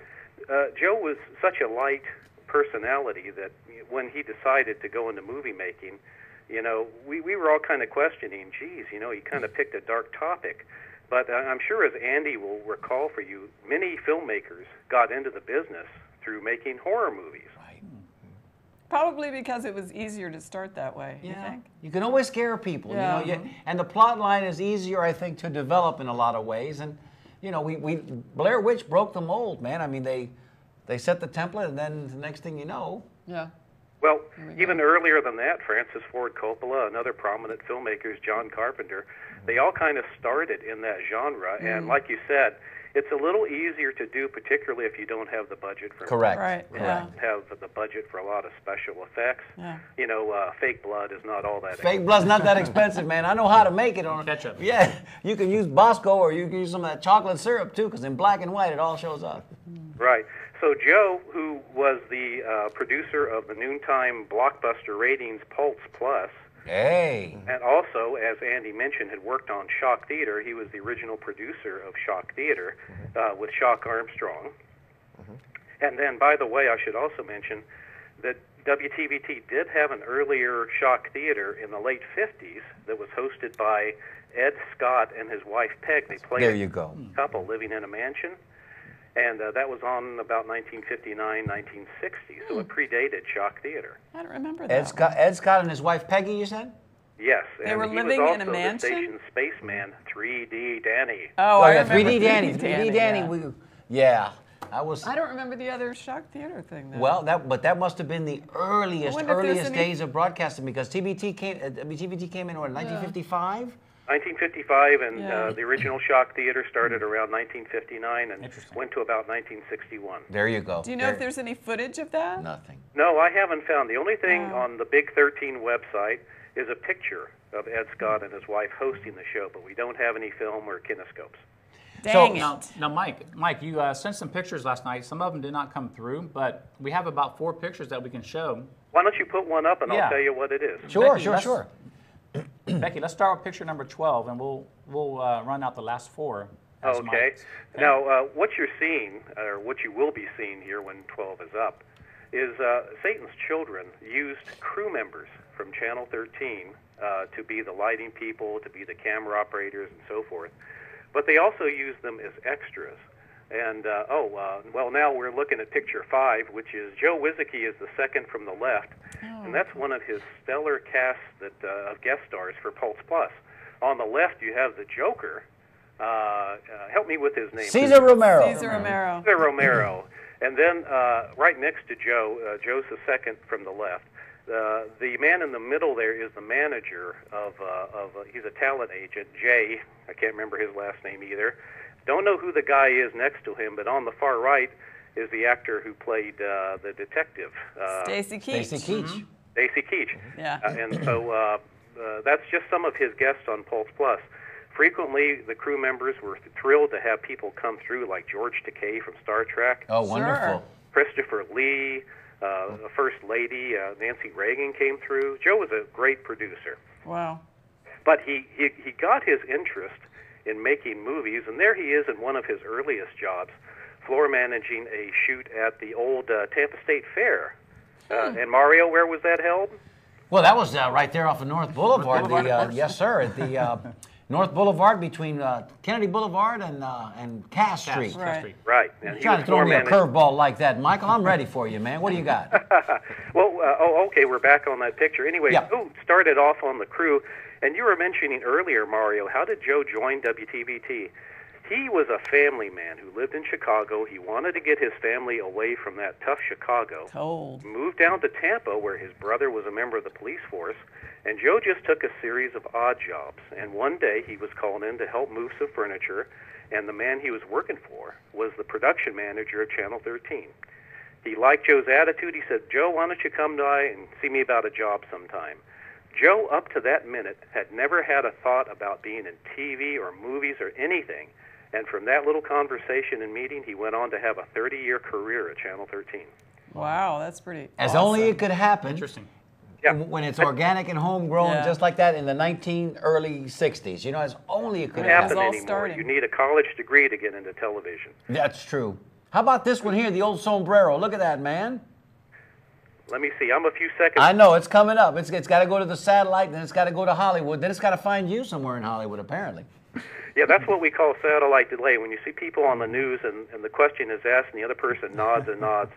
Speaker 8: Joe was such a light personality that when he decided to go into movie making, we were all kind of questioning, geez, he kind of picked a dark topic. But I'm sure, as Andy will recall for you, many filmmakers got into the business through making horror movies.
Speaker 5: Probably because it was easier to start that way, you think?
Speaker 3: You can always scare people,
Speaker 5: Yeah.
Speaker 3: and the plot line is easier, I think, to develop in a lot of ways. And we Blair Witch broke the mold, man. I mean, they set the template, and then the next thing you know,
Speaker 5: Yeah.
Speaker 8: Well, even earlier than that, Francis Ford Coppola and other prominent filmmakers, John Carpenter, they all kind of started in that genre. And like you said, it's a little easier to do, particularly if you don't have the budget for
Speaker 3: correct.
Speaker 5: Right, yeah.
Speaker 8: have the budget for a lot of special effects.
Speaker 5: Yeah.
Speaker 8: Fake blood is not all that
Speaker 3: Fake blood's not that expensive, man. I know how to make it on
Speaker 4: Ketchup.
Speaker 3: Yeah, you can use Bosco or you can use some of that chocolate syrup too, because in black and white it all shows up.
Speaker 8: Right. So Joe, who was the producer of the noontime blockbuster ratings Pulse Plus,
Speaker 3: Hey.
Speaker 8: and also, as Andy mentioned, had worked on Shock Theater. He was the original producer of Shock Theater with Shock Armstrong. And then, by the way, I should also mention that WTVT did have an earlier Shock Theater in the late 50s that was hosted by Ed Scott and his wife Peg. They played
Speaker 3: There you go.
Speaker 8: a couple living in a mansion. And that was on about 1959, 1960, so it predated Shock Theater.
Speaker 5: I don't remember that.
Speaker 3: Ed Scott and his wife Peggy, you said?
Speaker 8: Yes,
Speaker 5: They
Speaker 8: and
Speaker 5: were
Speaker 8: he
Speaker 5: living
Speaker 8: was
Speaker 5: in a
Speaker 8: also
Speaker 5: mansion?
Speaker 8: the station spaceman, 3D Danny.
Speaker 5: Oh, I
Speaker 3: yeah,
Speaker 5: remember
Speaker 3: 3D Danny. 3D Danny.
Speaker 5: yeah.
Speaker 3: I was.
Speaker 5: I don't remember the other Shock Theater thing, though.
Speaker 3: Well, that must have been the earliest
Speaker 5: wonder if there's any-
Speaker 3: days of broadcasting because TVT came in what 1955.
Speaker 8: 1955, and
Speaker 5: Yeah.
Speaker 8: the original Shock Theater started around 1959 and
Speaker 4: Interesting.
Speaker 8: went to about 1961.
Speaker 3: There you go.
Speaker 5: Do you know if there's any footage of that?
Speaker 3: nothing?
Speaker 8: No, I haven't found. The only thing
Speaker 5: Oh.
Speaker 8: on the Big 13 website is a picture of Ed Scott and his wife hosting the show, but we don't have any film or kinescopes.
Speaker 5: Dang
Speaker 3: So-
Speaker 5: it.
Speaker 4: Now, Mike, you sent some pictures last night. Some of them did not come through, but we have about 4 pictures that we can show.
Speaker 8: Why don't you put one up and
Speaker 4: Yeah.
Speaker 8: I'll tell you what it is.
Speaker 3: Sure,
Speaker 4: Becky, let's-
Speaker 3: sure.
Speaker 4: Becky, let's start with picture number 12, and we'll run out the last 4. as
Speaker 8: Okay.
Speaker 4: Mike's.
Speaker 8: Now, what you're seeing, or what you will be seeing here when 12 is up, is Satan's Children used crew members from Channel 13 to be the lighting people, to be the camera operators, and so forth. But they also used them as extras. And, well, now we're looking at picture 5, which is Joe Wiziki is the second from the left. And that's one of his stellar casts of guest stars for Pulse Plus. On the left, you have the Joker. Help me with his name.
Speaker 3: Cesar Romero.
Speaker 5: Cesar Romero.
Speaker 8: Cesar Romero. And then right next to Joe, Joe's the second from the left. The man in the middle there is the manager of he's a talent agent, Jay. I can't remember his last name either. Don't know who the guy is next to him, but on the far right is the actor who played the detective.
Speaker 5: Stacy Keach.
Speaker 3: Stacy Keach.
Speaker 8: Stacy Keach.
Speaker 5: Yeah.
Speaker 8: And so that's just some of his guests on Pulse Plus. Frequently, the crew members were thrilled to have people come through, like George Takei from Star Trek,
Speaker 3: Oh, wonderful.
Speaker 8: Christopher Lee, the First Lady, Nancy Reagan came through. Joe was a great producer.
Speaker 5: Wow.
Speaker 8: But he got his interest in making movies, and there he is in one of his earliest jobs floor managing a shoot at the old Tampa State Fair. And Mario, where was that held?
Speaker 3: Well, that was right there off of North Boulevard. Yes, sir, at the North Boulevard between Kennedy Boulevard and Cass Street.
Speaker 5: Right.
Speaker 8: Right. And he
Speaker 3: Trying
Speaker 8: was
Speaker 3: to throw me a
Speaker 8: floor
Speaker 3: curveball like that, Michael. I'm ready for you, man. What do you got?
Speaker 8: Well, okay, we're back on that picture. Anyway,
Speaker 3: Yeah.
Speaker 8: Joe started off on the crew, and you were mentioning earlier, Mario, how did Joe join WTVT? He was a family man who lived in Chicago. He wanted to get his family away from that tough Chicago.
Speaker 5: Cold.
Speaker 8: Moved down to Tampa, where his brother was a member of the police force, and Joe just took a series of odd jobs. And one day he was called in to help move some furniture, and the man he was working for was the production manager of Channel 13. He liked Joe's attitude. He said, "Joe, why don't you come by and see me about a job sometime?" Joe, up to that minute, had never had a thought about being in TV or movies or anything. And from that little conversation and meeting, he went on to have a 30-year career at Channel 13.
Speaker 5: Wow, that's pretty
Speaker 3: As
Speaker 5: awesome.
Speaker 3: only it could happen.
Speaker 4: Interesting.
Speaker 8: Yeah.
Speaker 3: When it's organic and homegrown,
Speaker 5: Yeah.
Speaker 3: just like that in the early 60s. You know, as only it could
Speaker 8: Doesn't
Speaker 3: happen.
Speaker 8: happen
Speaker 5: all
Speaker 8: anymore.
Speaker 5: starting.
Speaker 8: You need a college degree to get into television.
Speaker 3: That's true. How about this one here, the old sombrero? Look at that, man.
Speaker 8: Let me see. I'm a few seconds.
Speaker 3: I know, it's coming up. It's got to go to the satellite, then it's got to go to Hollywood, then it's got to find you somewhere in Hollywood, apparently.
Speaker 8: Yeah, that's what we call satellite delay. When you see people on the news and the question is asked and the other person nods and nods.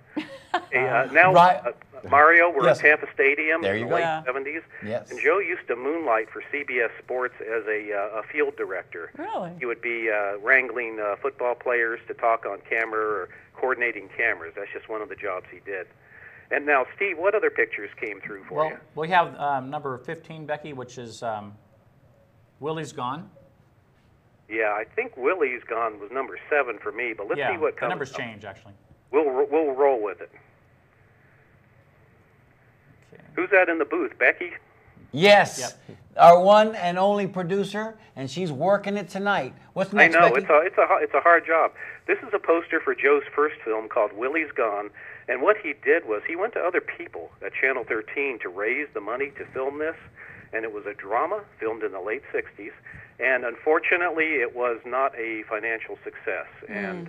Speaker 8: Hey, now,
Speaker 3: Right.
Speaker 8: Mario, we're
Speaker 3: Yes.
Speaker 8: at Tampa Stadium
Speaker 3: There
Speaker 8: in
Speaker 3: you
Speaker 8: the
Speaker 3: go.
Speaker 8: late
Speaker 5: Yeah.
Speaker 8: 70s.
Speaker 3: Yes.
Speaker 8: And Joe used to moonlight for CBS Sports as a field director.
Speaker 5: Really?
Speaker 8: He would be wrangling football players to talk on camera or coordinating cameras. That's just one of the jobs he did. And now, Steve, what other pictures came through for
Speaker 4: Well,
Speaker 8: you?
Speaker 4: we have number 15, Becky, which is Willie's Gone.
Speaker 8: Yeah, I think Willie's Gone was number 7 for me, but let's see what
Speaker 4: the
Speaker 8: comes
Speaker 4: numbers
Speaker 8: up.
Speaker 4: change, actually.
Speaker 8: We'll roll with it.
Speaker 4: Okay.
Speaker 8: Who's that in the booth? Becky?
Speaker 3: Yes.
Speaker 4: Yep.
Speaker 3: Our one and only producer, and she's working it tonight. What's next,
Speaker 8: I know,
Speaker 3: Becky?
Speaker 8: it's a hard job. This is a poster for Joe's first film called Willie's Gone, and what he did was he went to other people at Channel 13 to raise the money to film this, and it was a drama filmed in the late 60s, and unfortunately it was not a financial success, and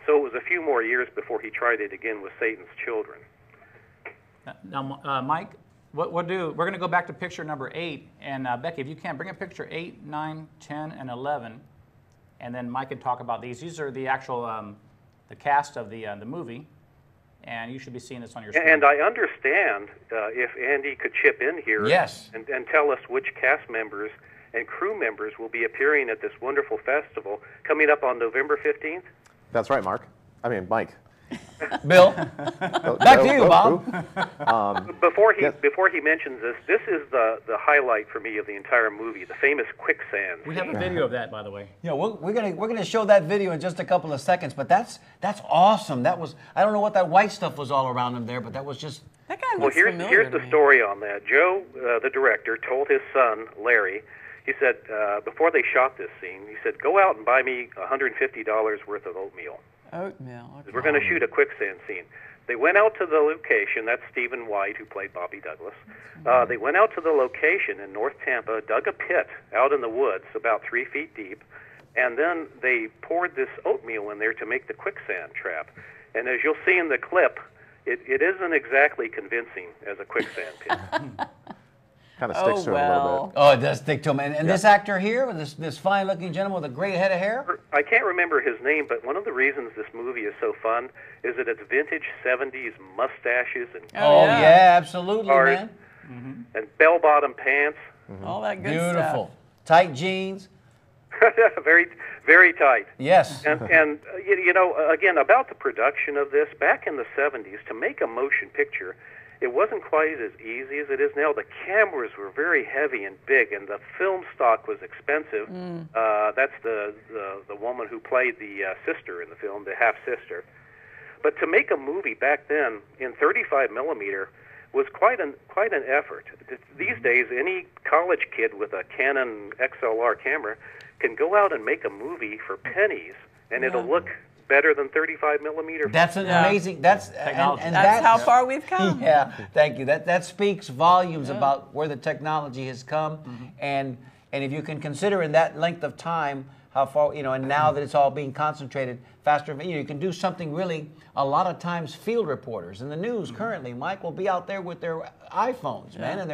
Speaker 8: so it was a few more years before he tried it again with Satan's Children.
Speaker 4: Now, Mike, what we'll do, we're going to go back to picture number 8, and Becky, if you can, bring up picture 8, 9, 10, and 11, and then Mike can talk about these. These are the actual, the cast of the movie, and you should be seeing this on your screen.
Speaker 8: And I understand if Andy could chip in here
Speaker 3: Yes.
Speaker 8: and tell us which cast members and crew members will be appearing at this wonderful festival coming up on November 15th.
Speaker 6: That's right, Mark. I mean, Mike.
Speaker 3: Bill,
Speaker 6: Go-
Speaker 3: back
Speaker 6: go-
Speaker 3: to you,
Speaker 6: go-
Speaker 3: Bob.
Speaker 6: go.
Speaker 8: Before he
Speaker 6: yes.
Speaker 8: before he mentions this, this is the highlight for me of the entire movie, the famous quicksand.
Speaker 4: We have a video of that, by the way.
Speaker 3: Yeah, we're gonna show that video in just a couple of seconds, but that's awesome. That was, I don't know what that white stuff was all around him there, but that was just,
Speaker 5: That guy
Speaker 8: Well,
Speaker 5: looks
Speaker 8: here's
Speaker 5: familiar to
Speaker 8: the
Speaker 5: me.
Speaker 8: story on that. Joe, the director, told his son Larry. He said before they shot this scene, he said, "Go out and buy me $150 worth of oatmeal.
Speaker 5: Oatmeal. Okay.
Speaker 8: We're going to shoot a quicksand scene." They went out to the location. That's Stephen White, who played Bobby Douglas. They went out to the location in North Tampa, dug a pit out in the woods about 3 feet deep, and then they poured this oatmeal in there to make the quicksand trap. And as you'll see in the clip, it isn't exactly convincing as a quicksand pit.
Speaker 6: Kind of sticks to him a little bit.
Speaker 3: oh, it does stick to him. And this actor here, this fine-looking gentleman with a great head of hair,
Speaker 8: I can't remember his name, but one of the reasons this movie is so fun is that it's vintage 70s mustaches and
Speaker 3: oh
Speaker 5: yeah.
Speaker 3: yeah, absolutely,
Speaker 8: Cars.
Speaker 3: man.
Speaker 8: and bell-bottom pants.
Speaker 5: All that good
Speaker 3: Beautiful,
Speaker 5: stuff.
Speaker 3: tight jeans,
Speaker 8: Very, very tight.
Speaker 3: yes.
Speaker 8: And you know, again, about the production of this, back in the 70s, to make a motion picture, it wasn't quite as easy as it is now. The cameras were very heavy and big, and the film stock was expensive. That's the woman who played the sister in the film, the half-sister. But to make a movie back then in 35 millimeter was quite an effort. These days, any college kid with a Canon XLR camera can go out and make a movie for pennies, and it'll look better than 35 millimeter.
Speaker 3: That's an
Speaker 5: Yeah.
Speaker 3: amazing. That's
Speaker 4: Technology.
Speaker 3: and
Speaker 5: That's how far we've come.
Speaker 3: Yeah, thank you. That speaks volumes about where the technology has come, and if you can consider in that length of time how far, and now that it's all being concentrated faster, you can do something really, a lot of times field reporters in the news currently, Mike, will be out there with their iPhones, man, and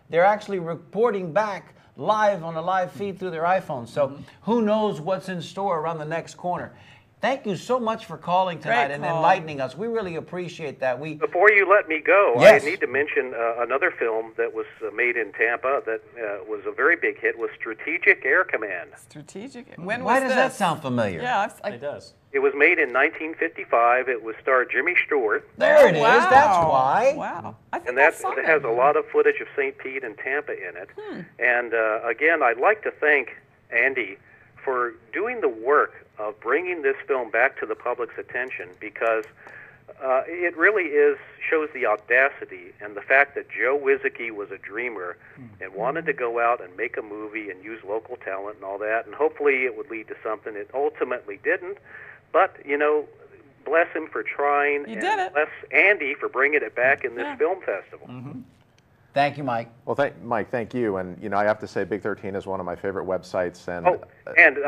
Speaker 3: they're actually reporting back live on a live feed through their iPhones. So who knows what's in store around the next corner. Thank you so much for calling tonight and enlightening us. We really appreciate that.
Speaker 8: Before you let me go,
Speaker 3: yes.
Speaker 8: I need to mention another film that was made in Tampa that was a very big hit, was Strategic Air Command.
Speaker 5: Strategic.
Speaker 3: Why does that sound familiar?
Speaker 5: Yeah,
Speaker 4: It does.
Speaker 8: It was made in 1955. It was starred Jimmy Stewart.
Speaker 3: There it is. That's why.
Speaker 5: Wow.
Speaker 8: And that has a lot of footage of St. Pete and Tampa in it. And again, I'd like to thank Andy for doing the work of bringing this film back to the public's attention, because it really shows the audacity and the fact that Joe Wizicki was a dreamer and wanted to go out and make a movie and use local talent and all that, and hopefully it would lead to something. It ultimately didn't, but, bless him for trying, and bless Andy for bringing it back in this film festival.
Speaker 3: Thank you, Mike.
Speaker 6: Well, Mike, thank you. And, I have to say Big 13 is one of my favorite websites. And,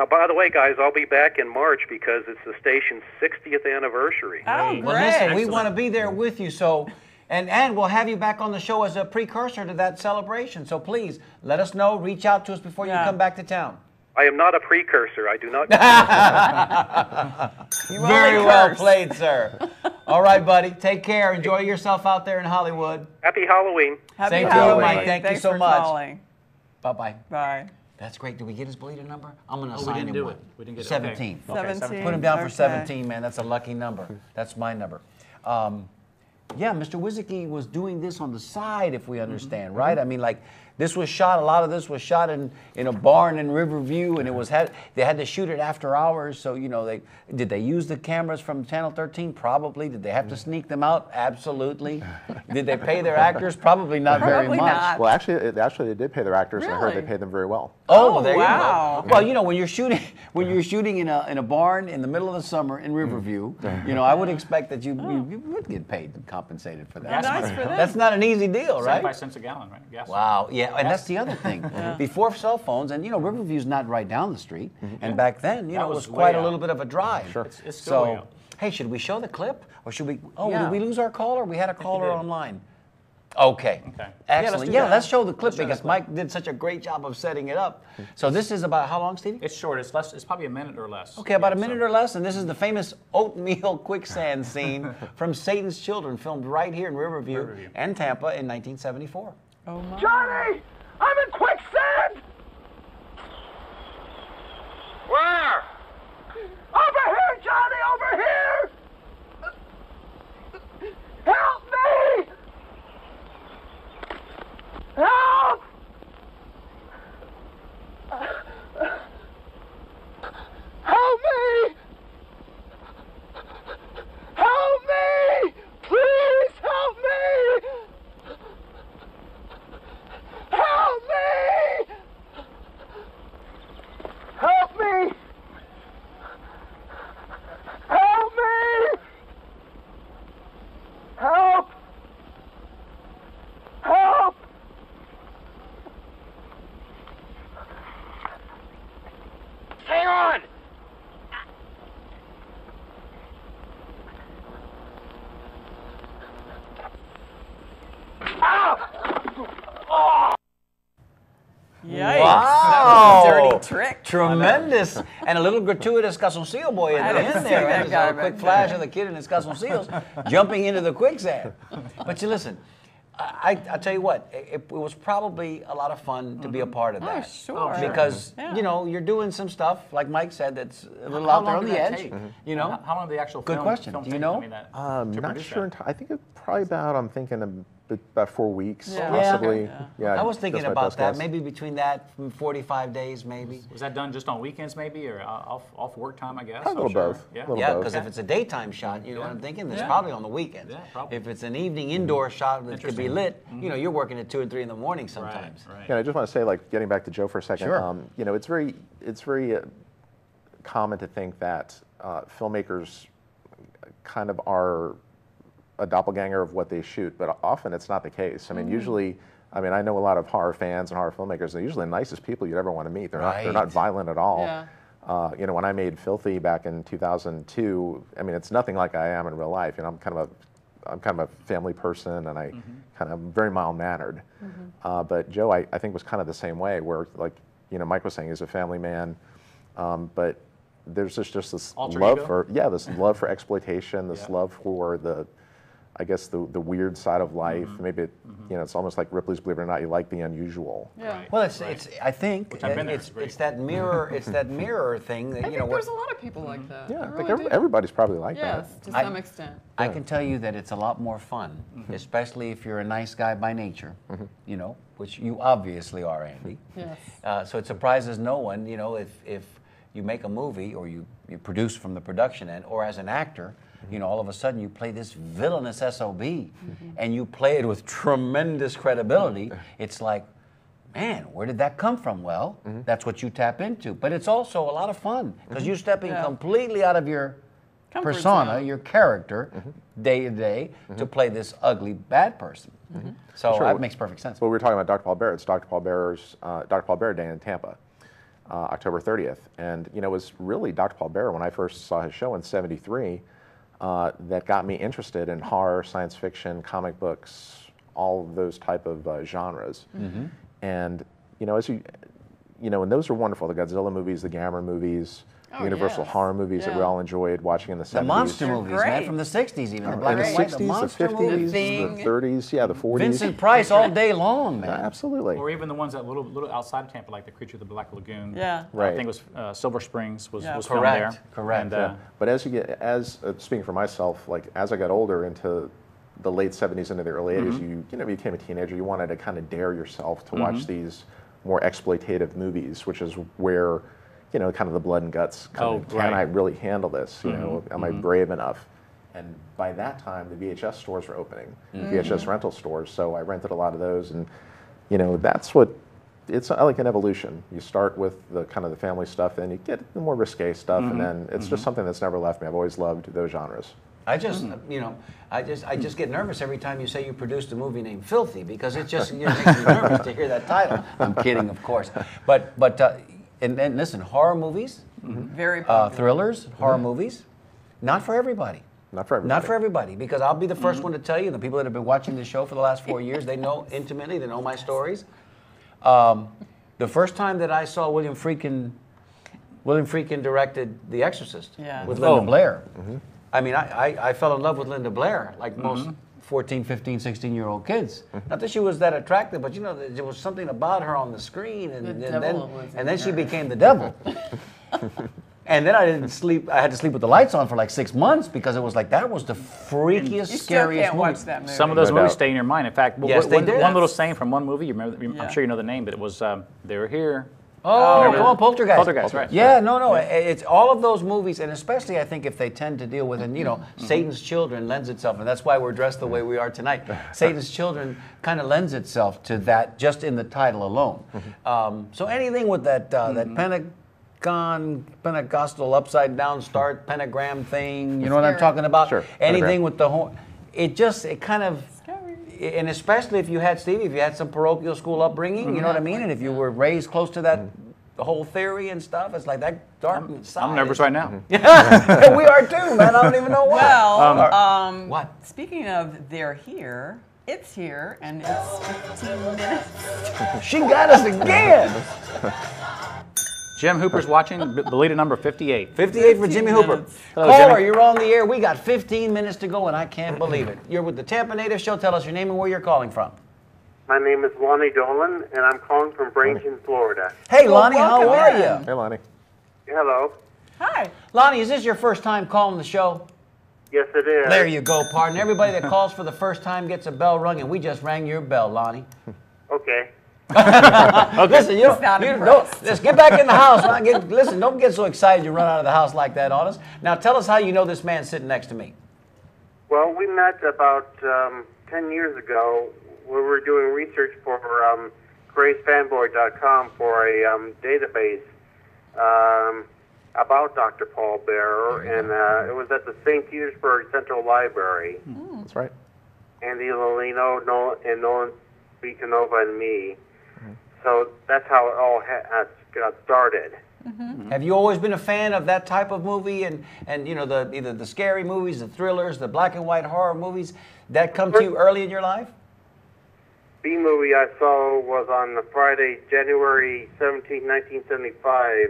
Speaker 8: by the way, guys, I'll be back in March because it's the station's 60th anniversary.
Speaker 5: Oh, great.
Speaker 3: Well, listen, we want to be there with you. So, and we'll have you back on the show as a precursor to that celebration. So please, let us know. Reach out to us before you come back to town.
Speaker 8: I am not a precursor. I do not.
Speaker 3: Very well played, sir. All right, buddy. Take care. Enjoy yourself out there in Hollywood.
Speaker 8: Happy Halloween.
Speaker 3: Same to you, Mike. Thank you so much.
Speaker 5: Calling.
Speaker 3: Bye-bye.
Speaker 5: Bye.
Speaker 3: That's great. Did we get his bleeder number? I'm going to
Speaker 4: we
Speaker 3: assign
Speaker 4: didn't
Speaker 3: him
Speaker 4: do
Speaker 3: one.
Speaker 4: it. We didn't get it.
Speaker 3: 17.
Speaker 4: Okay,
Speaker 5: 17.
Speaker 3: Put him down for 17, man. That's a lucky number. That's my number. Yeah, Mr. Wizicki was doing this on the side, if we understand, right? I mean, like, this was shot, a lot of this was shot in a barn in Riverview, and they had to shoot it after hours. So, did they use the cameras from Channel 13? Probably. Did they have to sneak them out? Absolutely. Did they pay their actors? Probably not very much.
Speaker 5: Not.
Speaker 6: well, actually, they did pay their actors, and I heard they paid them very well.
Speaker 3: Oh, well, there
Speaker 5: wow.
Speaker 3: you go. Well, when you're shooting in a barn in the middle of the summer in Riverview, I would expect that you would get paid and compensated for that.
Speaker 5: Nice for them.
Speaker 3: That's not an easy deal, right?
Speaker 4: 75 cents a gallon, right? Gas.
Speaker 3: Wow, yeah, and that's the other thing. Before cell phones, and Riverview's not right down the street, and back then, it was quite a little bit of a drive.
Speaker 6: Sure.
Speaker 4: It's still way
Speaker 3: So,
Speaker 4: out.
Speaker 3: hey, should we show the clip, or should we? Oh,
Speaker 4: Yeah.
Speaker 3: did we lose our caller? We had a caller online. Okay. Excellent.
Speaker 4: do
Speaker 3: Yeah,
Speaker 4: that.
Speaker 3: let's show the clip
Speaker 4: Let's show
Speaker 3: because
Speaker 4: the clip.
Speaker 3: Mike did such a great job of setting it up. So this is about how long, Stevie?
Speaker 4: It's short. It's less. It's probably a minute or less.
Speaker 3: Okay, about a minute or less, and this is the famous oatmeal quicksand scene from Satan's Children, filmed right here in Riverview and Tampa in 1974.
Speaker 5: Oh my.
Speaker 1: Johnny! I'm in quicksand! Where? Over here, Johnny! Over here! Help me! Help! Help me! Help me! Please help me! Help me! Help me! Help me! Help! Help! Hang on!
Speaker 5: Yikes.
Speaker 3: Wow.
Speaker 5: That was a dirty trick.
Speaker 3: Tremendous. And a little gratuitous calzoncillo boy at the
Speaker 5: didn't
Speaker 3: end
Speaker 5: see
Speaker 3: there.
Speaker 5: that
Speaker 3: Just
Speaker 5: guy
Speaker 3: a quick
Speaker 5: back
Speaker 3: flash
Speaker 5: there.
Speaker 3: of the kid in his calzoncillos jumping into the quicksand. But you listen, I tell you what, it was probably a lot of fun to be a part of that.
Speaker 5: Sure.
Speaker 3: Because,
Speaker 5: Yeah.
Speaker 3: you're doing some stuff, like Mike said, that's a little
Speaker 4: How
Speaker 3: out there
Speaker 4: long
Speaker 3: on
Speaker 4: did
Speaker 3: the
Speaker 4: that
Speaker 3: edge.
Speaker 4: take?
Speaker 3: How
Speaker 4: long did the actual
Speaker 3: Good
Speaker 4: film?
Speaker 3: question.
Speaker 4: Film
Speaker 3: Do you
Speaker 4: take?
Speaker 3: know?
Speaker 4: I mean, to
Speaker 6: Not
Speaker 4: produce
Speaker 6: sure.
Speaker 4: that?
Speaker 6: I think it's probably about, about 4 weeks,
Speaker 5: Yeah.
Speaker 6: possibly.
Speaker 5: Yeah.
Speaker 3: I was thinking
Speaker 6: that's my
Speaker 3: about
Speaker 6: best
Speaker 3: that.
Speaker 6: guess.
Speaker 3: Maybe between that and 45 days, maybe.
Speaker 4: Was that done just on weekends, maybe, or off work time? I guess.
Speaker 6: Probably a
Speaker 4: I'm
Speaker 6: little
Speaker 4: sure.
Speaker 6: both.
Speaker 4: Yeah.
Speaker 6: Little
Speaker 3: Yeah,
Speaker 6: both.
Speaker 3: because if it's a daytime shot, you know what I'm thinking? It's
Speaker 4: Yeah.
Speaker 3: probably on the weekends.
Speaker 4: Yeah, probably.
Speaker 3: If it's an evening indoor shot that could be
Speaker 4: Interesting.
Speaker 3: lit, you're working at 2 or 3 in the morning sometimes.
Speaker 4: Right.
Speaker 6: Yeah, I just want to say, like, getting back to Joe for a second.
Speaker 3: Sure.
Speaker 6: It's very common to think that filmmakers kind of are a doppelganger of what they shoot, but often it's not the case. I mean, usually, I know a lot of horror fans and horror filmmakers. They're usually the nicest people you'd ever want to meet. They're not
Speaker 3: Right.
Speaker 6: violent at all.
Speaker 5: Yeah.
Speaker 6: You know, when I made Filthy back in 2002, I mean, it's nothing like I am in real life. You know, I'm kind of a family person, and I kind of very mild-mannered. But Joe, I think, was kind of the same way, where, like, you know, Mike was saying, he's a family man, but there's just this
Speaker 4: Alter
Speaker 6: love
Speaker 4: ego?
Speaker 6: for, this love for exploitation, this love for the, I guess, the weird side of life. Maybe you know, it's almost like Ripley's Believe It or Not. You like the unusual.
Speaker 5: Yeah.
Speaker 3: Well, it's I think
Speaker 4: I've been there.
Speaker 3: it's that mirror thing that
Speaker 5: I
Speaker 3: you
Speaker 5: think
Speaker 3: know.
Speaker 5: there's a lot of people like that.
Speaker 6: Yeah, I
Speaker 5: really
Speaker 6: think
Speaker 5: do.
Speaker 6: everybody's probably like
Speaker 5: Yes,
Speaker 6: that.
Speaker 5: to some extent.
Speaker 3: I can tell you that it's a lot more fun, especially if you're a nice guy by nature, you know, which you obviously are, Andy.
Speaker 5: Yes.
Speaker 3: So it surprises no one, you know, if you make a movie or you produce from the production end, or as an actor, you know, all of a sudden you play this villainous SOB and you play it with tremendous credibility. It's like, man, where did that come from? Well, that's what you tap into. But it's also a lot of fun because you're stepping completely out of your
Speaker 5: Comfort
Speaker 3: persona,
Speaker 5: zone.
Speaker 3: your character, day to day, to play this ugly bad person. So
Speaker 6: Sure.
Speaker 3: that makes perfect sense.
Speaker 6: Well, we were talking about Dr. Paul Bear. It's Dr. Paul Bear Day in Tampa, October 30th. And, you know, it was really Dr. Paul Bear, when I first saw his show in '73, that got me interested in horror, science fiction, comic books, all those type of genres. And, you know, and those are wonderful. The Godzilla movies, the Gamera movies, the Universal
Speaker 5: yes.
Speaker 6: horror movies that we all enjoyed watching in the 70s.
Speaker 3: The monster
Speaker 5: They're
Speaker 3: movies, man,
Speaker 5: great.
Speaker 3: from the 60s even, the black
Speaker 6: In the
Speaker 3: and white,
Speaker 6: 60s,
Speaker 3: the
Speaker 6: the
Speaker 3: monster
Speaker 6: 50s,
Speaker 3: movies.
Speaker 5: Thing.
Speaker 6: the 30s, the 40s.
Speaker 3: Vincent Price all day long, man.
Speaker 6: Absolutely.
Speaker 4: Or even the ones that little outside of Tampa, like the Creature of the Black Lagoon.
Speaker 5: Yeah.
Speaker 6: Right.
Speaker 4: I think it was Silver Springs was filmed
Speaker 3: Correct,
Speaker 4: there.
Speaker 3: correct.
Speaker 4: And,
Speaker 6: But as you get, speaking for myself, like as I got older into the late 70s into the early 80s, you became a teenager. You wanted to kind of dare yourself to watch these more exploitative movies, which is where, you know, kind of the blood and guts come in. Can I really handle this? You know, am I brave enough? And by that time, the VHS stores were opening, VHS rental stores. So I rented a lot of those, and you know, that's what it's like an evolution. You start with the kind of the family stuff, then you get the more risque stuff, and then it's just something that's never left me. I've always loved those genres.
Speaker 3: I just, you know, I just get nervous every time you say you produced a movie named Filthy, because it just makes me nervous to hear that title. I'm kidding, of course, but and listen, horror movies,
Speaker 5: Very popular.
Speaker 3: thrillers, horror movies, not for everybody.
Speaker 6: Not for everybody.
Speaker 3: Not for everybody, because I'll be the first one to tell you, the people that have been watching this show for the last 4 years, they know intimately, they know my stories. The first time that I saw William Friedkin directed The Exorcist with Linda Blair. I mean, I fell in love with Linda Blair, like most 14, 15, 16-year-old kids. Not that she was that attractive, but you know, there was something about her on the screen, and then she became the devil. And then I didn't sleep. I had to sleep with the lights on for like 6 months because it was like, that was the freakiest,
Speaker 5: You still
Speaker 3: scariest
Speaker 5: can't
Speaker 3: movie.
Speaker 5: watch that movie.
Speaker 4: some of those
Speaker 6: No
Speaker 4: movies
Speaker 6: doubt.
Speaker 4: stay in your mind. In fact,
Speaker 3: Yes, they do.
Speaker 4: one little saying from one movie, you remember, I'm sure you know the name, but it was, they were here.
Speaker 3: Oh,
Speaker 4: Remember
Speaker 3: come on,
Speaker 4: that?
Speaker 3: Poltergeist.
Speaker 4: Poltergeist, right.
Speaker 3: Yeah, no. It's all of those movies, and especially I think if they tend to deal with, and you know, Satan's Children lends itself, and that's why we're dressed the way we are tonight. Satan's Children kind of lends itself to that just in the title alone. So anything with that that Pentecostal upside down start pentagram thing, you know what I'm talking about?
Speaker 6: Sure.
Speaker 3: Anything with the horn, it kind of. And especially if you had, Stevie, if you had some parochial school upbringing, you know what I mean? And if you were raised close to that the whole theory and stuff, it's like that dark side.
Speaker 4: I'm nervous right now.
Speaker 3: We are too, man. I don't even know why.
Speaker 5: Well,
Speaker 3: What?
Speaker 5: speaking of they're here, it's here, and it's 15 minutes.
Speaker 3: She got us again.
Speaker 4: Jim Hooper's watching, belated number 58.
Speaker 3: 58 for Jimmy Hooper.
Speaker 5: minutes.
Speaker 4: Hello,
Speaker 3: Caller,
Speaker 4: Jimmy.
Speaker 3: you're on the air. We got 15 minutes to go, and I can't believe it. You're with the Tampa Native Show. Tell us your name and where you're calling from.
Speaker 9: My name is Lonnie Dolan, and I'm calling from Bradenton, Florida.
Speaker 3: Hey, Lonnie, how
Speaker 5: welcome
Speaker 3: are
Speaker 5: in.
Speaker 3: you?
Speaker 6: Hey, Lonnie.
Speaker 9: Hello.
Speaker 5: Hi.
Speaker 3: Lonnie, is this your first time calling the show?
Speaker 9: Yes, it is.
Speaker 3: There you go, partner. Everybody that calls for the first time gets a bell rung, and we just rang your bell, Lonnie.
Speaker 9: Okay.
Speaker 3: Listen, you
Speaker 5: not
Speaker 3: don't,
Speaker 5: impressed.
Speaker 3: let's get back in the house. Listen, don't get so excited you run out of the house like that on us. Now, tell us how you know this man sitting next to me.
Speaker 9: Well, we met about 10 years ago. We were doing research for GraceFanboy.com for a database about Dr. Paul Bearer, and it was at the St. Petersburg Central Library.
Speaker 6: That's right.
Speaker 9: Andy Lalino, Nolan Beaconova, and me. So that's how it all got started.
Speaker 3: Have you always been a fan of that type of movie and you know, either the scary movies, the thrillers, the black and white horror movies that come to you early in your life?
Speaker 9: B movie I saw was on Friday, January 17, 1975.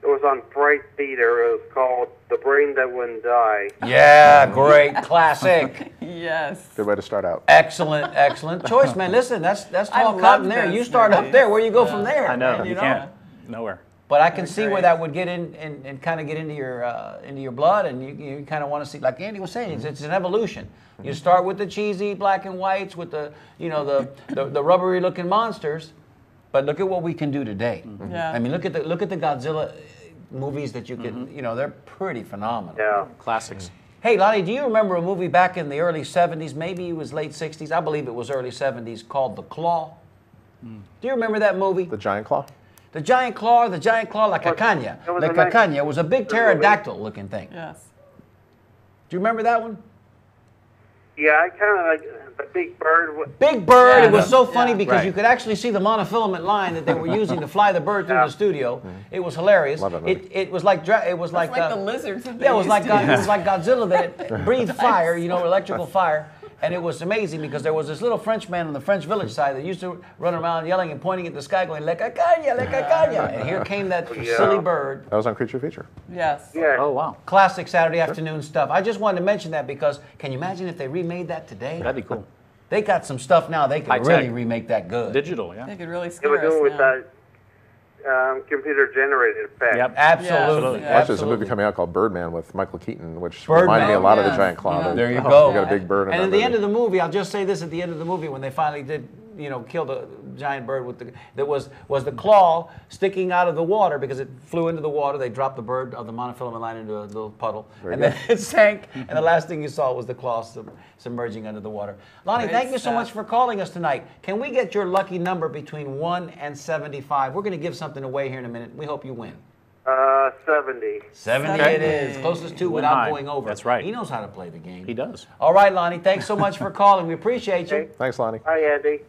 Speaker 9: It was on Fright Theater. It was called The Brain That Wouldn't Die.
Speaker 3: Yeah, great, classic.
Speaker 5: Yes.
Speaker 6: Good way to start out.
Speaker 3: Excellent choice, man. Listen, that's tall
Speaker 5: love
Speaker 3: cotton there.
Speaker 5: those
Speaker 3: You start up
Speaker 5: movies.
Speaker 3: there. Where you go from there?
Speaker 4: I know,
Speaker 3: man,
Speaker 4: you can't. Nowhere.
Speaker 3: But I can see where that would get in and kind of get into your blood, and you kind of want to see, like Andy was saying, it's an evolution. You start with the cheesy black and whites with the the rubbery looking monsters, but look at what we can do today.
Speaker 5: Yeah.
Speaker 3: I mean, look at the Godzilla movies that you can, they're pretty phenomenal.
Speaker 9: Yeah.
Speaker 4: Classics.
Speaker 3: Hey, Lonnie, do you remember a movie back in the early 70s, maybe it was late 60s, I believe it was early 70s, called The Claw? Do you remember that movie?
Speaker 6: The Giant Claw?
Speaker 3: The giant claw, la cacaña.
Speaker 9: It was
Speaker 3: La
Speaker 9: a nice-
Speaker 3: cacaña was a big pterodactyl looking thing.
Speaker 5: Yes.
Speaker 3: Do you remember that one?
Speaker 9: Yeah, I kind of like the Big Bird.
Speaker 3: Big Bird,
Speaker 5: Yeah.
Speaker 3: it was so funny because
Speaker 4: Right.
Speaker 3: you could actually see the monofilament line that they were using to fly the bird through the studio. It was hilarious.
Speaker 6: Love that movie.
Speaker 3: It was like
Speaker 5: It's like the lizards. That they
Speaker 3: yeah, it was
Speaker 5: used
Speaker 3: like
Speaker 5: to
Speaker 3: it was like Godzilla that breathed fire, electrical fire. And it was amazing because there was this little French man on the French village side that used to run around yelling and pointing at the sky going, "La cacaña, la cacaña." And here came that silly bird.
Speaker 6: That was on Creature Feature.
Speaker 5: Yes.
Speaker 9: Yeah.
Speaker 4: Oh, wow.
Speaker 3: Classic Saturday afternoon stuff. I just wanted to mention that because can you imagine if they remade that today?
Speaker 4: That'd be cool.
Speaker 3: They got some stuff now they
Speaker 4: High
Speaker 3: can really
Speaker 4: tech.
Speaker 3: remake that good.
Speaker 4: Digital, yeah.
Speaker 5: They could really
Speaker 9: They
Speaker 5: scare
Speaker 9: were
Speaker 5: us
Speaker 9: doing with
Speaker 5: now.
Speaker 9: that computer generated effect.
Speaker 4: Yep.
Speaker 3: Absolutely.
Speaker 5: Yeah.
Speaker 6: Actually, there's a movie
Speaker 3: Absolutely.
Speaker 6: coming out called Birdman with Michael Keaton, which
Speaker 3: Birdman?
Speaker 6: reminded me a lot of the
Speaker 5: Yeah.
Speaker 6: Giant Claw.
Speaker 5: Yeah.
Speaker 3: There you go.
Speaker 6: You got a big bird in
Speaker 3: And
Speaker 6: that
Speaker 3: at the
Speaker 6: movie.
Speaker 3: end of the movie, I'll just say this: at the end of the movie, when they finally did, kill the giant bird with that was the claw sticking out of the water because it flew into the water. They dropped the bird of the monofilament line into a little puddle, and then it sank. And the last thing you saw was the claw submerging under the water. Lonnie,
Speaker 5: Great
Speaker 3: thank you so
Speaker 5: stuff.
Speaker 3: much for calling us tonight. Can we get your lucky number between 1 and 75? We're going to give something away here in a minute. We hope you win.
Speaker 9: 70.
Speaker 3: 70 it is. Closest to without
Speaker 4: high.
Speaker 3: going over.
Speaker 4: That's right.
Speaker 3: He knows how to play the game.
Speaker 4: He does.
Speaker 3: All right, Lonnie. Thanks so much for calling. We appreciate you.
Speaker 9: Okay.
Speaker 6: Thanks, Lonnie.
Speaker 9: Hi, Andy.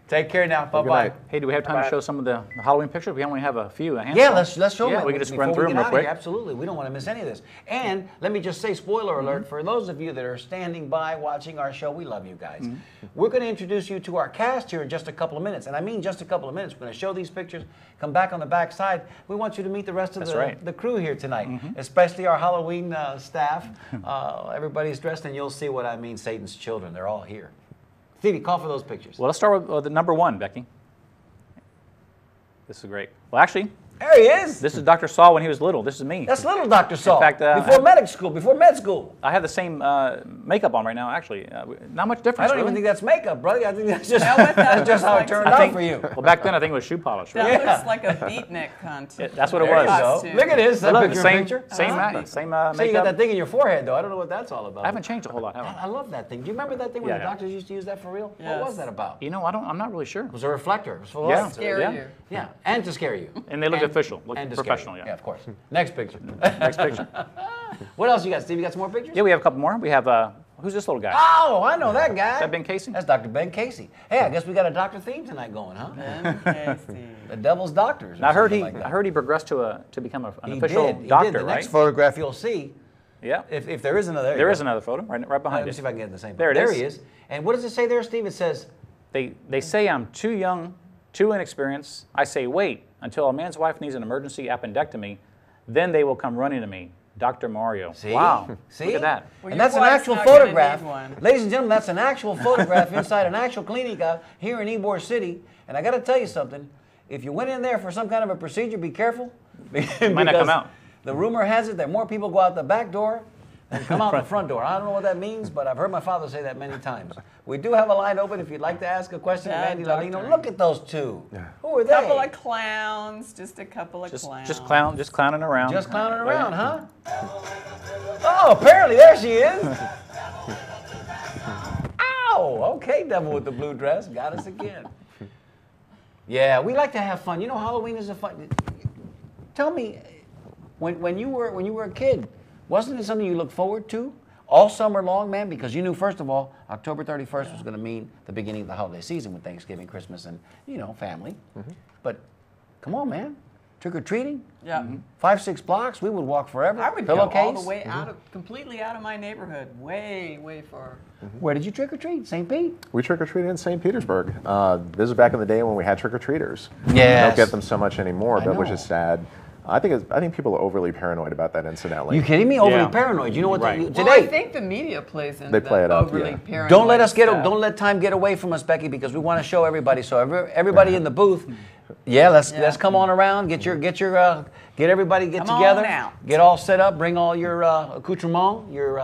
Speaker 3: Take care now. Bye
Speaker 6: Good
Speaker 3: bye.
Speaker 6: night.
Speaker 4: Hey, do we have time to show some of the Halloween pictures? We only have a few. A
Speaker 3: Yeah,
Speaker 4: handful.
Speaker 3: let's show
Speaker 4: Yeah,
Speaker 3: them.
Speaker 4: we can just
Speaker 3: before
Speaker 4: run through
Speaker 3: we
Speaker 4: them
Speaker 3: get
Speaker 4: real
Speaker 3: out of
Speaker 4: quick.
Speaker 3: here. Absolutely. We don't want to miss any of this. And let me just say, spoiler alert, for those of you that are standing by watching our show, we love you guys. We're going to introduce you to our cast here in just a couple of minutes. And I mean just a couple of minutes. We're going to show these pictures, come back on the back side. We want you to meet the rest of the crew here tonight, especially our Halloween staff. Everybody's dressed, and you'll see what I mean, Satan's children. They're all here. Stevie, call for those pictures.
Speaker 4: Well, let's start with the number one, Becky. This is great. Well, actually,
Speaker 3: There he is.
Speaker 4: this is Dr. Saul when he was little. This is me.
Speaker 3: That's little Dr. Saul.
Speaker 4: fact,
Speaker 3: before med school.
Speaker 4: I have the same makeup on right now, actually. Not much difference,
Speaker 3: I don't even
Speaker 4: really.
Speaker 3: think that's makeup, brother. I think that's just,
Speaker 5: Now with that,
Speaker 3: that's just how it
Speaker 5: looks
Speaker 3: turned
Speaker 5: like-
Speaker 3: out for you.
Speaker 4: Well, back then, I think it was shoe polish. Right?
Speaker 5: That
Speaker 3: Yeah.
Speaker 5: looks like a beatnik contest.
Speaker 4: That's what it
Speaker 3: There
Speaker 4: was.
Speaker 3: you go.
Speaker 5: Costume.
Speaker 3: Look at this. That
Speaker 4: Look,
Speaker 3: picture.
Speaker 4: same,
Speaker 3: picture.
Speaker 4: same,
Speaker 3: Uh-huh.
Speaker 4: same
Speaker 3: So you got
Speaker 4: makeup.
Speaker 3: that thing in your forehead, though. I don't know what that's all about.
Speaker 4: I haven't changed a whole lot, have I?
Speaker 3: I love that thing. Do you remember that thing when
Speaker 4: Yeah,
Speaker 3: the
Speaker 4: yeah.
Speaker 3: doctors used to use that for real?
Speaker 5: Yes.
Speaker 3: What was that about?
Speaker 4: You know, I'm not really sure.
Speaker 3: It was a reflector. It was full of
Speaker 4: Yeah.
Speaker 3: light.
Speaker 5: Scare
Speaker 4: Yeah.
Speaker 5: you.
Speaker 3: Yeah, and to scare you.
Speaker 4: And they looked official, looked
Speaker 3: and to
Speaker 4: professional,
Speaker 3: scare you.
Speaker 4: yeah.
Speaker 3: Yeah, of course. Next picture.
Speaker 4: Next picture.
Speaker 3: What else you got, Steve? You got some more pictures?
Speaker 4: Yeah, we have a couple more. We have, who's this little guy?
Speaker 3: Oh, I know that guy.
Speaker 4: Is that Ben Casey?
Speaker 3: That's Dr. Ben Casey. Hey, I guess we got a doctor theme tonight going, huh?
Speaker 5: Ben Casey.
Speaker 3: The Devil's Doctors. or
Speaker 4: I heard
Speaker 3: something like that.
Speaker 4: I heard he progressed to become an
Speaker 3: He
Speaker 4: official
Speaker 3: did. He
Speaker 4: doctor,
Speaker 3: did. The
Speaker 4: right?
Speaker 3: next photograph you'll see,
Speaker 4: Yeah.
Speaker 3: if there is another.
Speaker 4: There is another photo right
Speaker 3: Let
Speaker 4: behind
Speaker 3: me
Speaker 4: it.
Speaker 3: see if I can get in the same.
Speaker 4: There it
Speaker 3: There
Speaker 4: is.
Speaker 3: he is. And what does it say there, Steve? It says,
Speaker 4: They say I'm too young, too inexperienced. I say wait until a man's wife needs an emergency appendectomy, then they will come running to me. Dr. Mario.
Speaker 3: see?
Speaker 4: Wow.
Speaker 3: See?
Speaker 4: Look at that.
Speaker 5: Well,
Speaker 3: And
Speaker 5: your
Speaker 3: that's an
Speaker 5: wife's
Speaker 3: actual
Speaker 5: not gonna
Speaker 3: photograph.
Speaker 5: need one.
Speaker 3: Ladies and gentlemen, that's an actual photograph inside an actual clinica here in Ybor City. And I got to tell you something. If you went in there for some kind of a procedure, be careful.
Speaker 4: Might not come
Speaker 3: Because
Speaker 4: out.
Speaker 3: The rumor has it that more people go out the back door than come out the front door. I don't know what that means, but I've heard my father say that many times. We do have a line open if you'd like to ask a question of
Speaker 5: Yeah,
Speaker 3: Andy
Speaker 5: doctor.
Speaker 3: Lalino. Look at those two. Who are they?
Speaker 5: Couple of clowns, just a couple of clowns.
Speaker 4: Just clowning around.
Speaker 3: Just clowning around, huh? Oh, apparently there she is. Ow! Okay, devil with the blue dress, got us again. Yeah, we like to have fun. You know, Halloween is a fun. Tell me, when you were a kid, wasn't it something you looked forward to all summer long, man? Because you knew, first of all, October 31st was going to mean the beginning of the holiday season with Thanksgiving, Christmas, and family. But come on, man. trick-or-treating?
Speaker 5: Yeah.
Speaker 3: 5-6 blocks, we would walk forever.
Speaker 5: I would go
Speaker 3: Pillowcase.
Speaker 5: all the way completely out of my neighborhood, way, way far.
Speaker 3: Where did you trick-or-treat? St. Pete?
Speaker 6: We trick-or-treated in St. Petersburg. This is back in the day when we had trick-or-treaters.
Speaker 3: Yes.
Speaker 6: We don't get them so much anymore,
Speaker 3: I
Speaker 6: but which
Speaker 3: know.
Speaker 6: is sad. I think people are overly paranoid about that, incidentally.
Speaker 3: You kidding me? Overly
Speaker 4: Yeah.
Speaker 3: paranoid. You know what?
Speaker 4: Right.
Speaker 3: Today,
Speaker 5: Well, I think the media plays into
Speaker 6: They play it up,
Speaker 5: overly
Speaker 6: yeah.
Speaker 5: paranoid
Speaker 3: don't let us
Speaker 5: stuff.
Speaker 3: don't let time get away from us, Becky, because we want to show everybody. So everybody in the booth, let's come on around. Get everybody
Speaker 5: Come on
Speaker 3: together.
Speaker 5: out.
Speaker 3: Get all set up. Bring all your accoutrement, your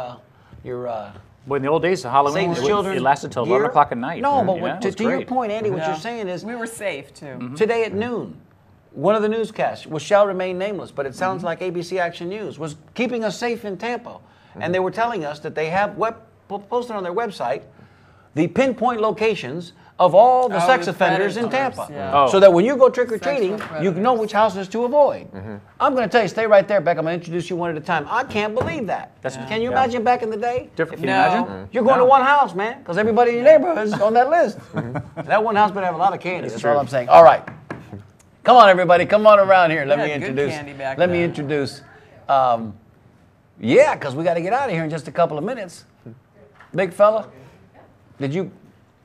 Speaker 4: Well, in the old days of Halloween,
Speaker 3: Satan's children.
Speaker 4: it lasted till
Speaker 3: gear.
Speaker 4: 11 o'clock at night.
Speaker 3: No, but
Speaker 4: Yeah, it was
Speaker 3: to your
Speaker 4: great.
Speaker 3: point, Andy, what
Speaker 5: Yeah.
Speaker 3: you're saying is
Speaker 5: We were safe, too.
Speaker 3: today at noon, one of the newscasts, which shall remain nameless, but it sounds like ABC Action News, was keeping us safe in Tampa. And they were telling us that they have posted on their website the pinpoint locations of all the
Speaker 5: Oh,
Speaker 3: sex
Speaker 5: the
Speaker 3: offenders in
Speaker 5: predators,
Speaker 3: Tampa.
Speaker 5: yeah.
Speaker 4: Oh.
Speaker 3: So that when you go trick-or-treating,
Speaker 5: Sexual
Speaker 3: you know
Speaker 5: predators.
Speaker 3: which houses to avoid. I'm going to tell you, stay right there, Beck. I'm going to introduce you one at a time. I can't believe that. Can you imagine back in the day?
Speaker 4: Different. Can
Speaker 5: No.
Speaker 4: you imagine?
Speaker 3: You're going to one house, man, because everybody in your neighborhood is on that list. That one house better have a lot of candy. That's all I'm saying. All right. Come on, everybody. Come on around here. Let
Speaker 5: Yeah,
Speaker 3: me
Speaker 5: good
Speaker 3: introduce.
Speaker 5: candy back
Speaker 3: Let me
Speaker 5: then.
Speaker 3: introduce. Because we got to get out of here in just a couple of minutes. Big fella, did you?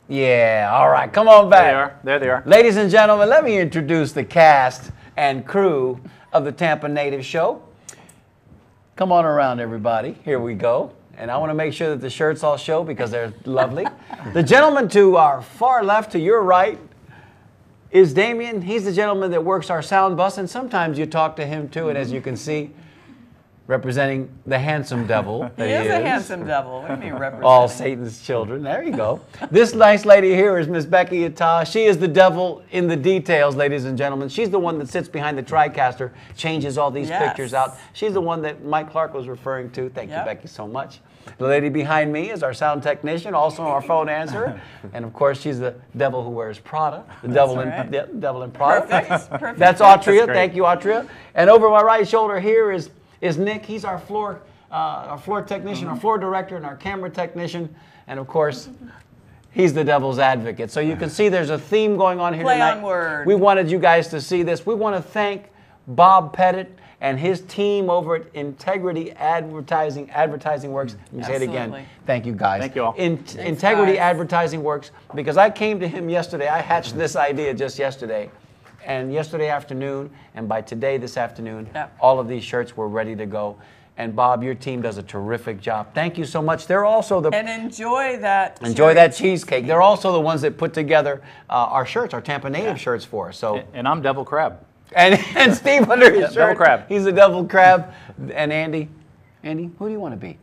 Speaker 3: Yeah. All right. Come on back.
Speaker 4: There they are. There they are.
Speaker 3: Ladies and gentlemen, let me introduce the cast and crew of the Tampa Native Show. Come on around, everybody. Here we go. And I want to make sure that the shirts all show because they're lovely. The gentleman to our far left, to your right, is Damien. He's the gentleman that works our sound bus, and sometimes you talk to him too. And as you can see, representing the handsome devil that
Speaker 5: He is a handsome devil. What do you mean representing?
Speaker 3: all Satan's children. There you go. This nice lady here is Miss Becky Ata. She is the devil in the details, ladies and gentlemen. She's the one that sits behind the TriCaster, changes all these
Speaker 5: Yes.
Speaker 3: pictures out. She's the one that Mike Clark was referring to. Thank you,
Speaker 5: Yep.
Speaker 3: Becky, so much. The lady behind me is our sound technician, also our phone answerer. And of course, she's the devil who wears Prada. The devil
Speaker 5: right.
Speaker 3: in devil in Prada.
Speaker 5: Perfect. Perfect.
Speaker 3: That's Autria.
Speaker 4: great.
Speaker 3: Thank you, Autria. And over my right shoulder here is Nick. He's our floor technician, our floor director, and our camera technician. And of course, he's the devil's advocate. So you can see there's a theme going on here
Speaker 5: Play
Speaker 3: tonight.
Speaker 5: on word.
Speaker 3: We wanted you guys to see this. We want to thank Bob Pettit and his team over at Integrity Advertising Works. Let me say it again.
Speaker 5: Absolutely.
Speaker 3: Thank you, guys.
Speaker 4: Thank you all.
Speaker 3: Integrity
Speaker 5: guys.
Speaker 3: Advertising Works, because I came to him yesterday. I hatched this idea just yesterday. And yesterday afternoon, and by today, this afternoon,
Speaker 5: Yep.
Speaker 3: all of these shirts were ready to go. And Bob, your team does a terrific job. Thank you so much. They're also the
Speaker 5: And enjoy that.
Speaker 3: enjoy that cheesecake. They're also the ones that put together our shirts, our Tampa Native shirts for us. So
Speaker 4: And I'm Devil Crab.
Speaker 3: and Steve under his
Speaker 4: Devil
Speaker 3: shirt,
Speaker 4: Crab.
Speaker 3: he's the Devil Crab. And Andy, who do you want to be?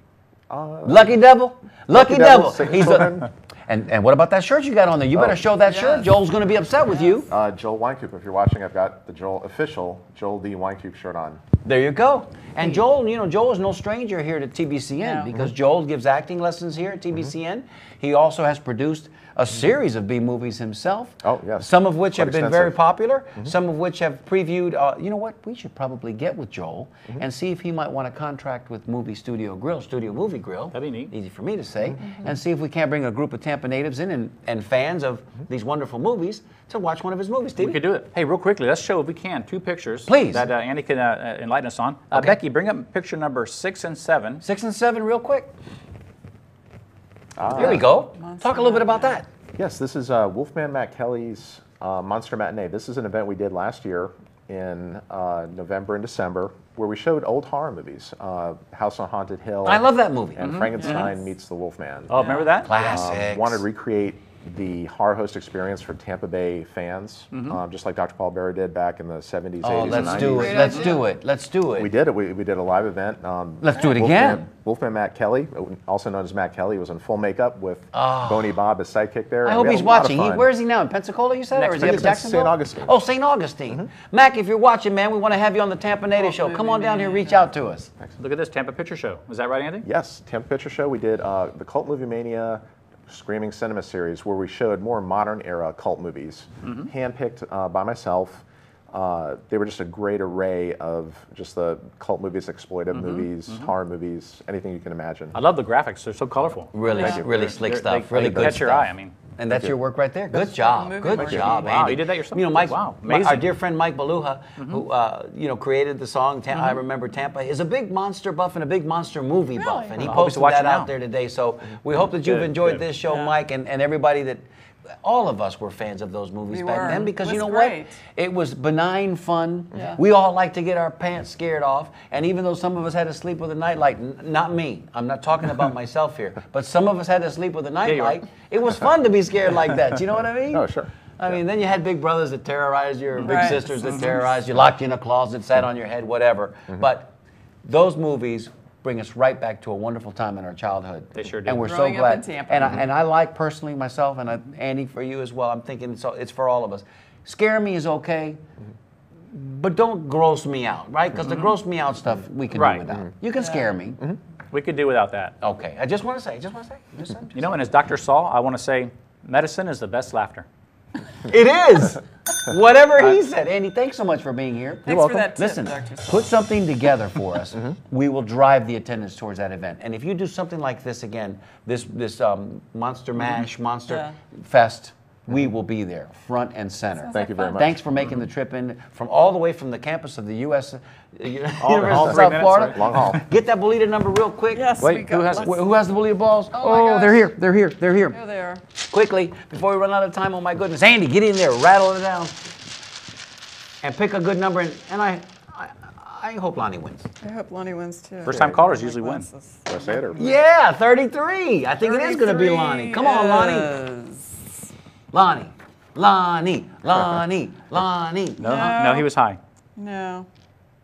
Speaker 3: Lucky Devil. Lucky Devil.
Speaker 6: Satan's
Speaker 3: He's
Speaker 6: children.
Speaker 3: and what about that shirt you got on there? You better show that shirt.
Speaker 5: Yes.
Speaker 3: Joel's going to be upset with you.
Speaker 6: Joel Weinkoop, if you're watching, I've got the official Joel D. Weinkoop shirt on.
Speaker 3: There you go. And Joel, Joel is no stranger here to TBCN
Speaker 5: No.
Speaker 3: because Joel gives acting lessons here at TBCN. He also has produced a series of B movies himself.
Speaker 6: Oh, yes.
Speaker 3: Some of which
Speaker 6: Quite
Speaker 3: have been very
Speaker 6: extensive.
Speaker 3: popular. Some of which have previewed. You know what? We should probably get with Joel and see if he might want to contract with Studio Movie Grill.
Speaker 4: That'd be neat.
Speaker 3: Easy for me to say. And see if we can't bring a group of Tampa natives in and fans of these wonderful movies to watch one of his movies. Stevie?
Speaker 4: We could do it. Hey, real quickly, let's show, if we can, 2 pictures.
Speaker 3: Please.
Speaker 4: That Andy can enlighten us on.
Speaker 3: Okay.
Speaker 4: Becky, bring up picture number 6 and 7.
Speaker 3: 6 and 7 real quick. Here we go. Talk a little bit about that.
Speaker 6: Yes, this is Wolfman Matt Kelly's Monster Matinee. This is an event we did last year in November and December where we showed old horror movies, House on Haunted Hill.
Speaker 3: I love that movie.
Speaker 6: And Frankenstein meets the Wolfman.
Speaker 4: Oh, remember that?
Speaker 3: Classics.
Speaker 6: Wanted to recreate the horror host experience for Tampa Bay fans, just like Dr. Paul Bearer did back in the 70s,
Speaker 3: Oh,
Speaker 6: 80s, and 90s.
Speaker 3: let's do it.
Speaker 5: Great
Speaker 3: Let's
Speaker 5: idea.
Speaker 3: do it. Let's do it.
Speaker 6: We did it. We did a live event.
Speaker 3: Let's do it again.
Speaker 6: Wolfman Matt Kelly, also known as Matt Kelly, was in full makeup with Boney Bob, his sidekick there.
Speaker 3: I
Speaker 6: and
Speaker 3: hope
Speaker 6: we
Speaker 3: he's
Speaker 6: had a lot of
Speaker 3: watching.
Speaker 6: fun.
Speaker 3: Where is he now? In Pensacola, you said? Or is he up in
Speaker 6: St.
Speaker 3: Jacksonville?
Speaker 6: Augustine.
Speaker 3: Oh, St. Augustine. Mac, if you're watching, man, we want to have you on the Tampa Native Show. Come on down here, reach out to us.
Speaker 4: Look at this, Tampa Picture Show. Is that right, Andy?
Speaker 6: Yes, Tampa Picture Show. We did the Cult Movie Mania Screaming Cinema series where we showed more modern era cult movies, handpicked by myself. They were just a great array of just the cult movies, exploitive movies, horror movies, anything you can imagine.
Speaker 4: I love the graphics. They're so colorful.
Speaker 3: Really,
Speaker 5: Yeah.
Speaker 3: really slick
Speaker 4: They
Speaker 3: stuff. Really good
Speaker 4: catch your
Speaker 3: stuff.
Speaker 4: eye. I mean,
Speaker 3: And that's your work right there. Good job. Good job,
Speaker 4: Wow,
Speaker 3: Andy.
Speaker 4: you did that yourself?
Speaker 3: You know, Mike,
Speaker 4: Wow,
Speaker 3: our
Speaker 4: amazing.
Speaker 3: dear friend Mike Beluha, who created the song I Remember Tampa, is a big monster buff and a big monster movie buff. And he
Speaker 4: I hope he's
Speaker 3: posted
Speaker 4: watching
Speaker 3: that out
Speaker 4: now.
Speaker 3: there today. So we hope that you've enjoyed this show, Mike, and everybody that... All of us were fans of those movies back then because
Speaker 5: It
Speaker 3: you know
Speaker 5: was
Speaker 3: what?
Speaker 5: great.
Speaker 3: It was benign fun.
Speaker 5: Yeah.
Speaker 3: We all like to get our pants scared off. And even though some of us had to sleep with a nightlight, not me, I'm not talking about myself here, but some of us had to sleep with a nightlight. It was fun to be scared like that. Do you know what I mean?
Speaker 6: Oh, sure.
Speaker 3: I mean, then you had big brothers that terrorized you, or big sisters that terrorized you, locked you in a closet, sat on your head, whatever. But those movies bring us right back to a wonderful time in our childhood.
Speaker 4: They sure do.
Speaker 3: And we're
Speaker 5: Growing
Speaker 3: so
Speaker 5: up
Speaker 3: glad.
Speaker 5: in Tampa.
Speaker 3: And I like personally myself, and Andy, for you as well, I'm thinking it's for all of us. Scare me is okay, but don't gross me out, right? Because the gross me out stuff we can do without. You can scare me.
Speaker 4: We could do without that.
Speaker 3: Okay. I just want to say.
Speaker 4: You know, and as Dr. Saul, I want to say, medicine is the best laughter.
Speaker 3: It is. Whatever he said. Andy, thanks so much for being here.
Speaker 5: Thanks for that tip,
Speaker 3: Listen,
Speaker 5: Dr. Saul.
Speaker 3: put something together for us. We will drive the attendance towards that event. And if you do something like this again, this Monster Mash, Monster Fest, we will be there, front and center.
Speaker 6: Thank you very much.
Speaker 3: Thanks for making the trip in from all the way from the campus of the U.S. University
Speaker 4: all
Speaker 3: of
Speaker 4: 3
Speaker 3: South
Speaker 4: minutes,
Speaker 3: Florida.
Speaker 4: right?
Speaker 6: Long haul.
Speaker 3: Get that bolita number real quick.
Speaker 5: Yes,
Speaker 4: Wait,
Speaker 5: we got
Speaker 4: who has
Speaker 5: lots-
Speaker 3: Who has the bolita balls?
Speaker 5: Oh, my gosh.
Speaker 3: They're here. They're here. They're here.
Speaker 5: Here they are.
Speaker 3: Quickly, before we run out of time, oh my goodness. Andy, get in there, rattle it down, and pick a good number. And I hope Lonnie wins.
Speaker 5: I hope Lonnie wins too.
Speaker 4: First time callers usually win.
Speaker 6: Do I say it or?
Speaker 3: Yeah, 33. I think it is going to be Lonnie. Come on, Lonnie.
Speaker 5: Yes.
Speaker 3: Lonnie.
Speaker 4: No, he was high.
Speaker 5: No.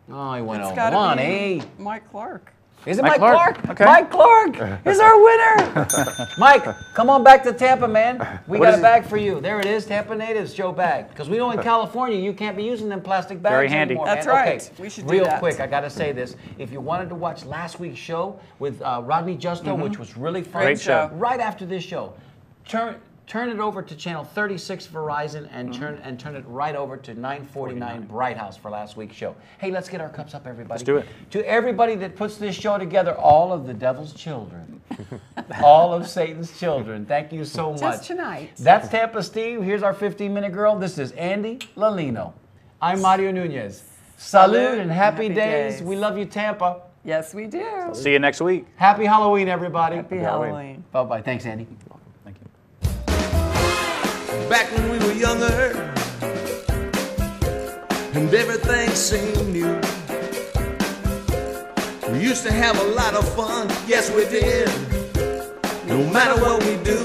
Speaker 3: Oh, he went
Speaker 5: It's
Speaker 3: over.
Speaker 5: gotta
Speaker 3: Lonnie.
Speaker 5: be Mike Clark.
Speaker 3: Is it
Speaker 4: Mike
Speaker 3: Mike Clark?
Speaker 4: Clark. Okay.
Speaker 3: Mike Clark is our winner. Mike, come on back to Tampa, man. We got a bag for you. There it is, Tampa Natives Joe bag. Because we know in California you can't be using them plastic bags
Speaker 4: Very handy.
Speaker 3: anymore,
Speaker 5: That's
Speaker 3: man.
Speaker 5: right.
Speaker 3: Okay.
Speaker 5: We should do
Speaker 3: Real
Speaker 5: that.
Speaker 3: quick, I got to say this. If you wanted to watch last week's show with Rodney Justo, which was really fun.
Speaker 4: Great show.
Speaker 3: Right after this show, turn it over to channel 36 Verizon and turn it right over to 949 Bright House for last week's show. Hey, let's get our cups up, everybody.
Speaker 4: Let's do it.
Speaker 3: To everybody that puts this show together, all of the devil's children, all of Satan's children, thank you so much.
Speaker 5: Just tonight.
Speaker 3: That's Tampa Steve. Here's our 15-minute girl. This is Andy Lalino. I'm Mario Nunez. Salud and happy days. We love you, Tampa.
Speaker 5: Yes, we do.
Speaker 4: See you next week.
Speaker 3: Happy Halloween, everybody.
Speaker 5: Happy Halloween.
Speaker 3: Bye-bye. Thanks, Andy.
Speaker 4: Thank you.
Speaker 1: Back when we were younger and everything seemed new, we used to have a lot of fun, yes we did, no matter what we do.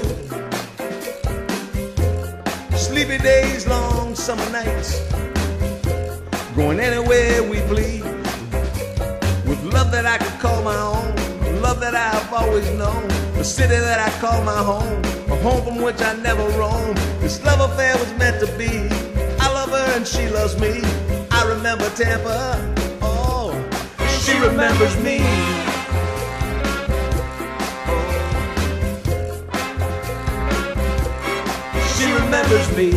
Speaker 1: Sleepy days, long summer nights, going anywhere we please, with love that I could call my own, love that I've always known, the city that I call my home, a home from which I never roam. This love affair was meant to be. I love her and she loves me. I remember Tampa, oh, she remembers me. She remembers me.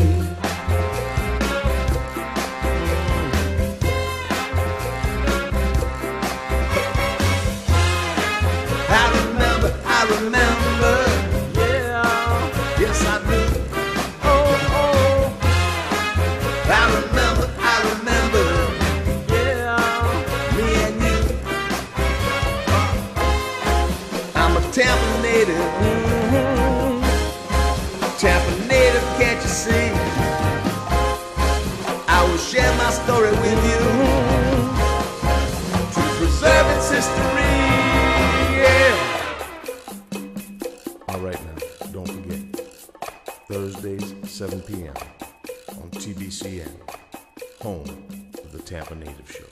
Speaker 1: I remember, yeah, yes I do. Oh, I remember, yeah, me and you. I'm a Tampa native, Tampa native, can't you see? I will share my story with you to preserve its history.
Speaker 10: All right now, don't forget, Thursdays, 7 p.m. on TBCN, home of the Tampa Native Show.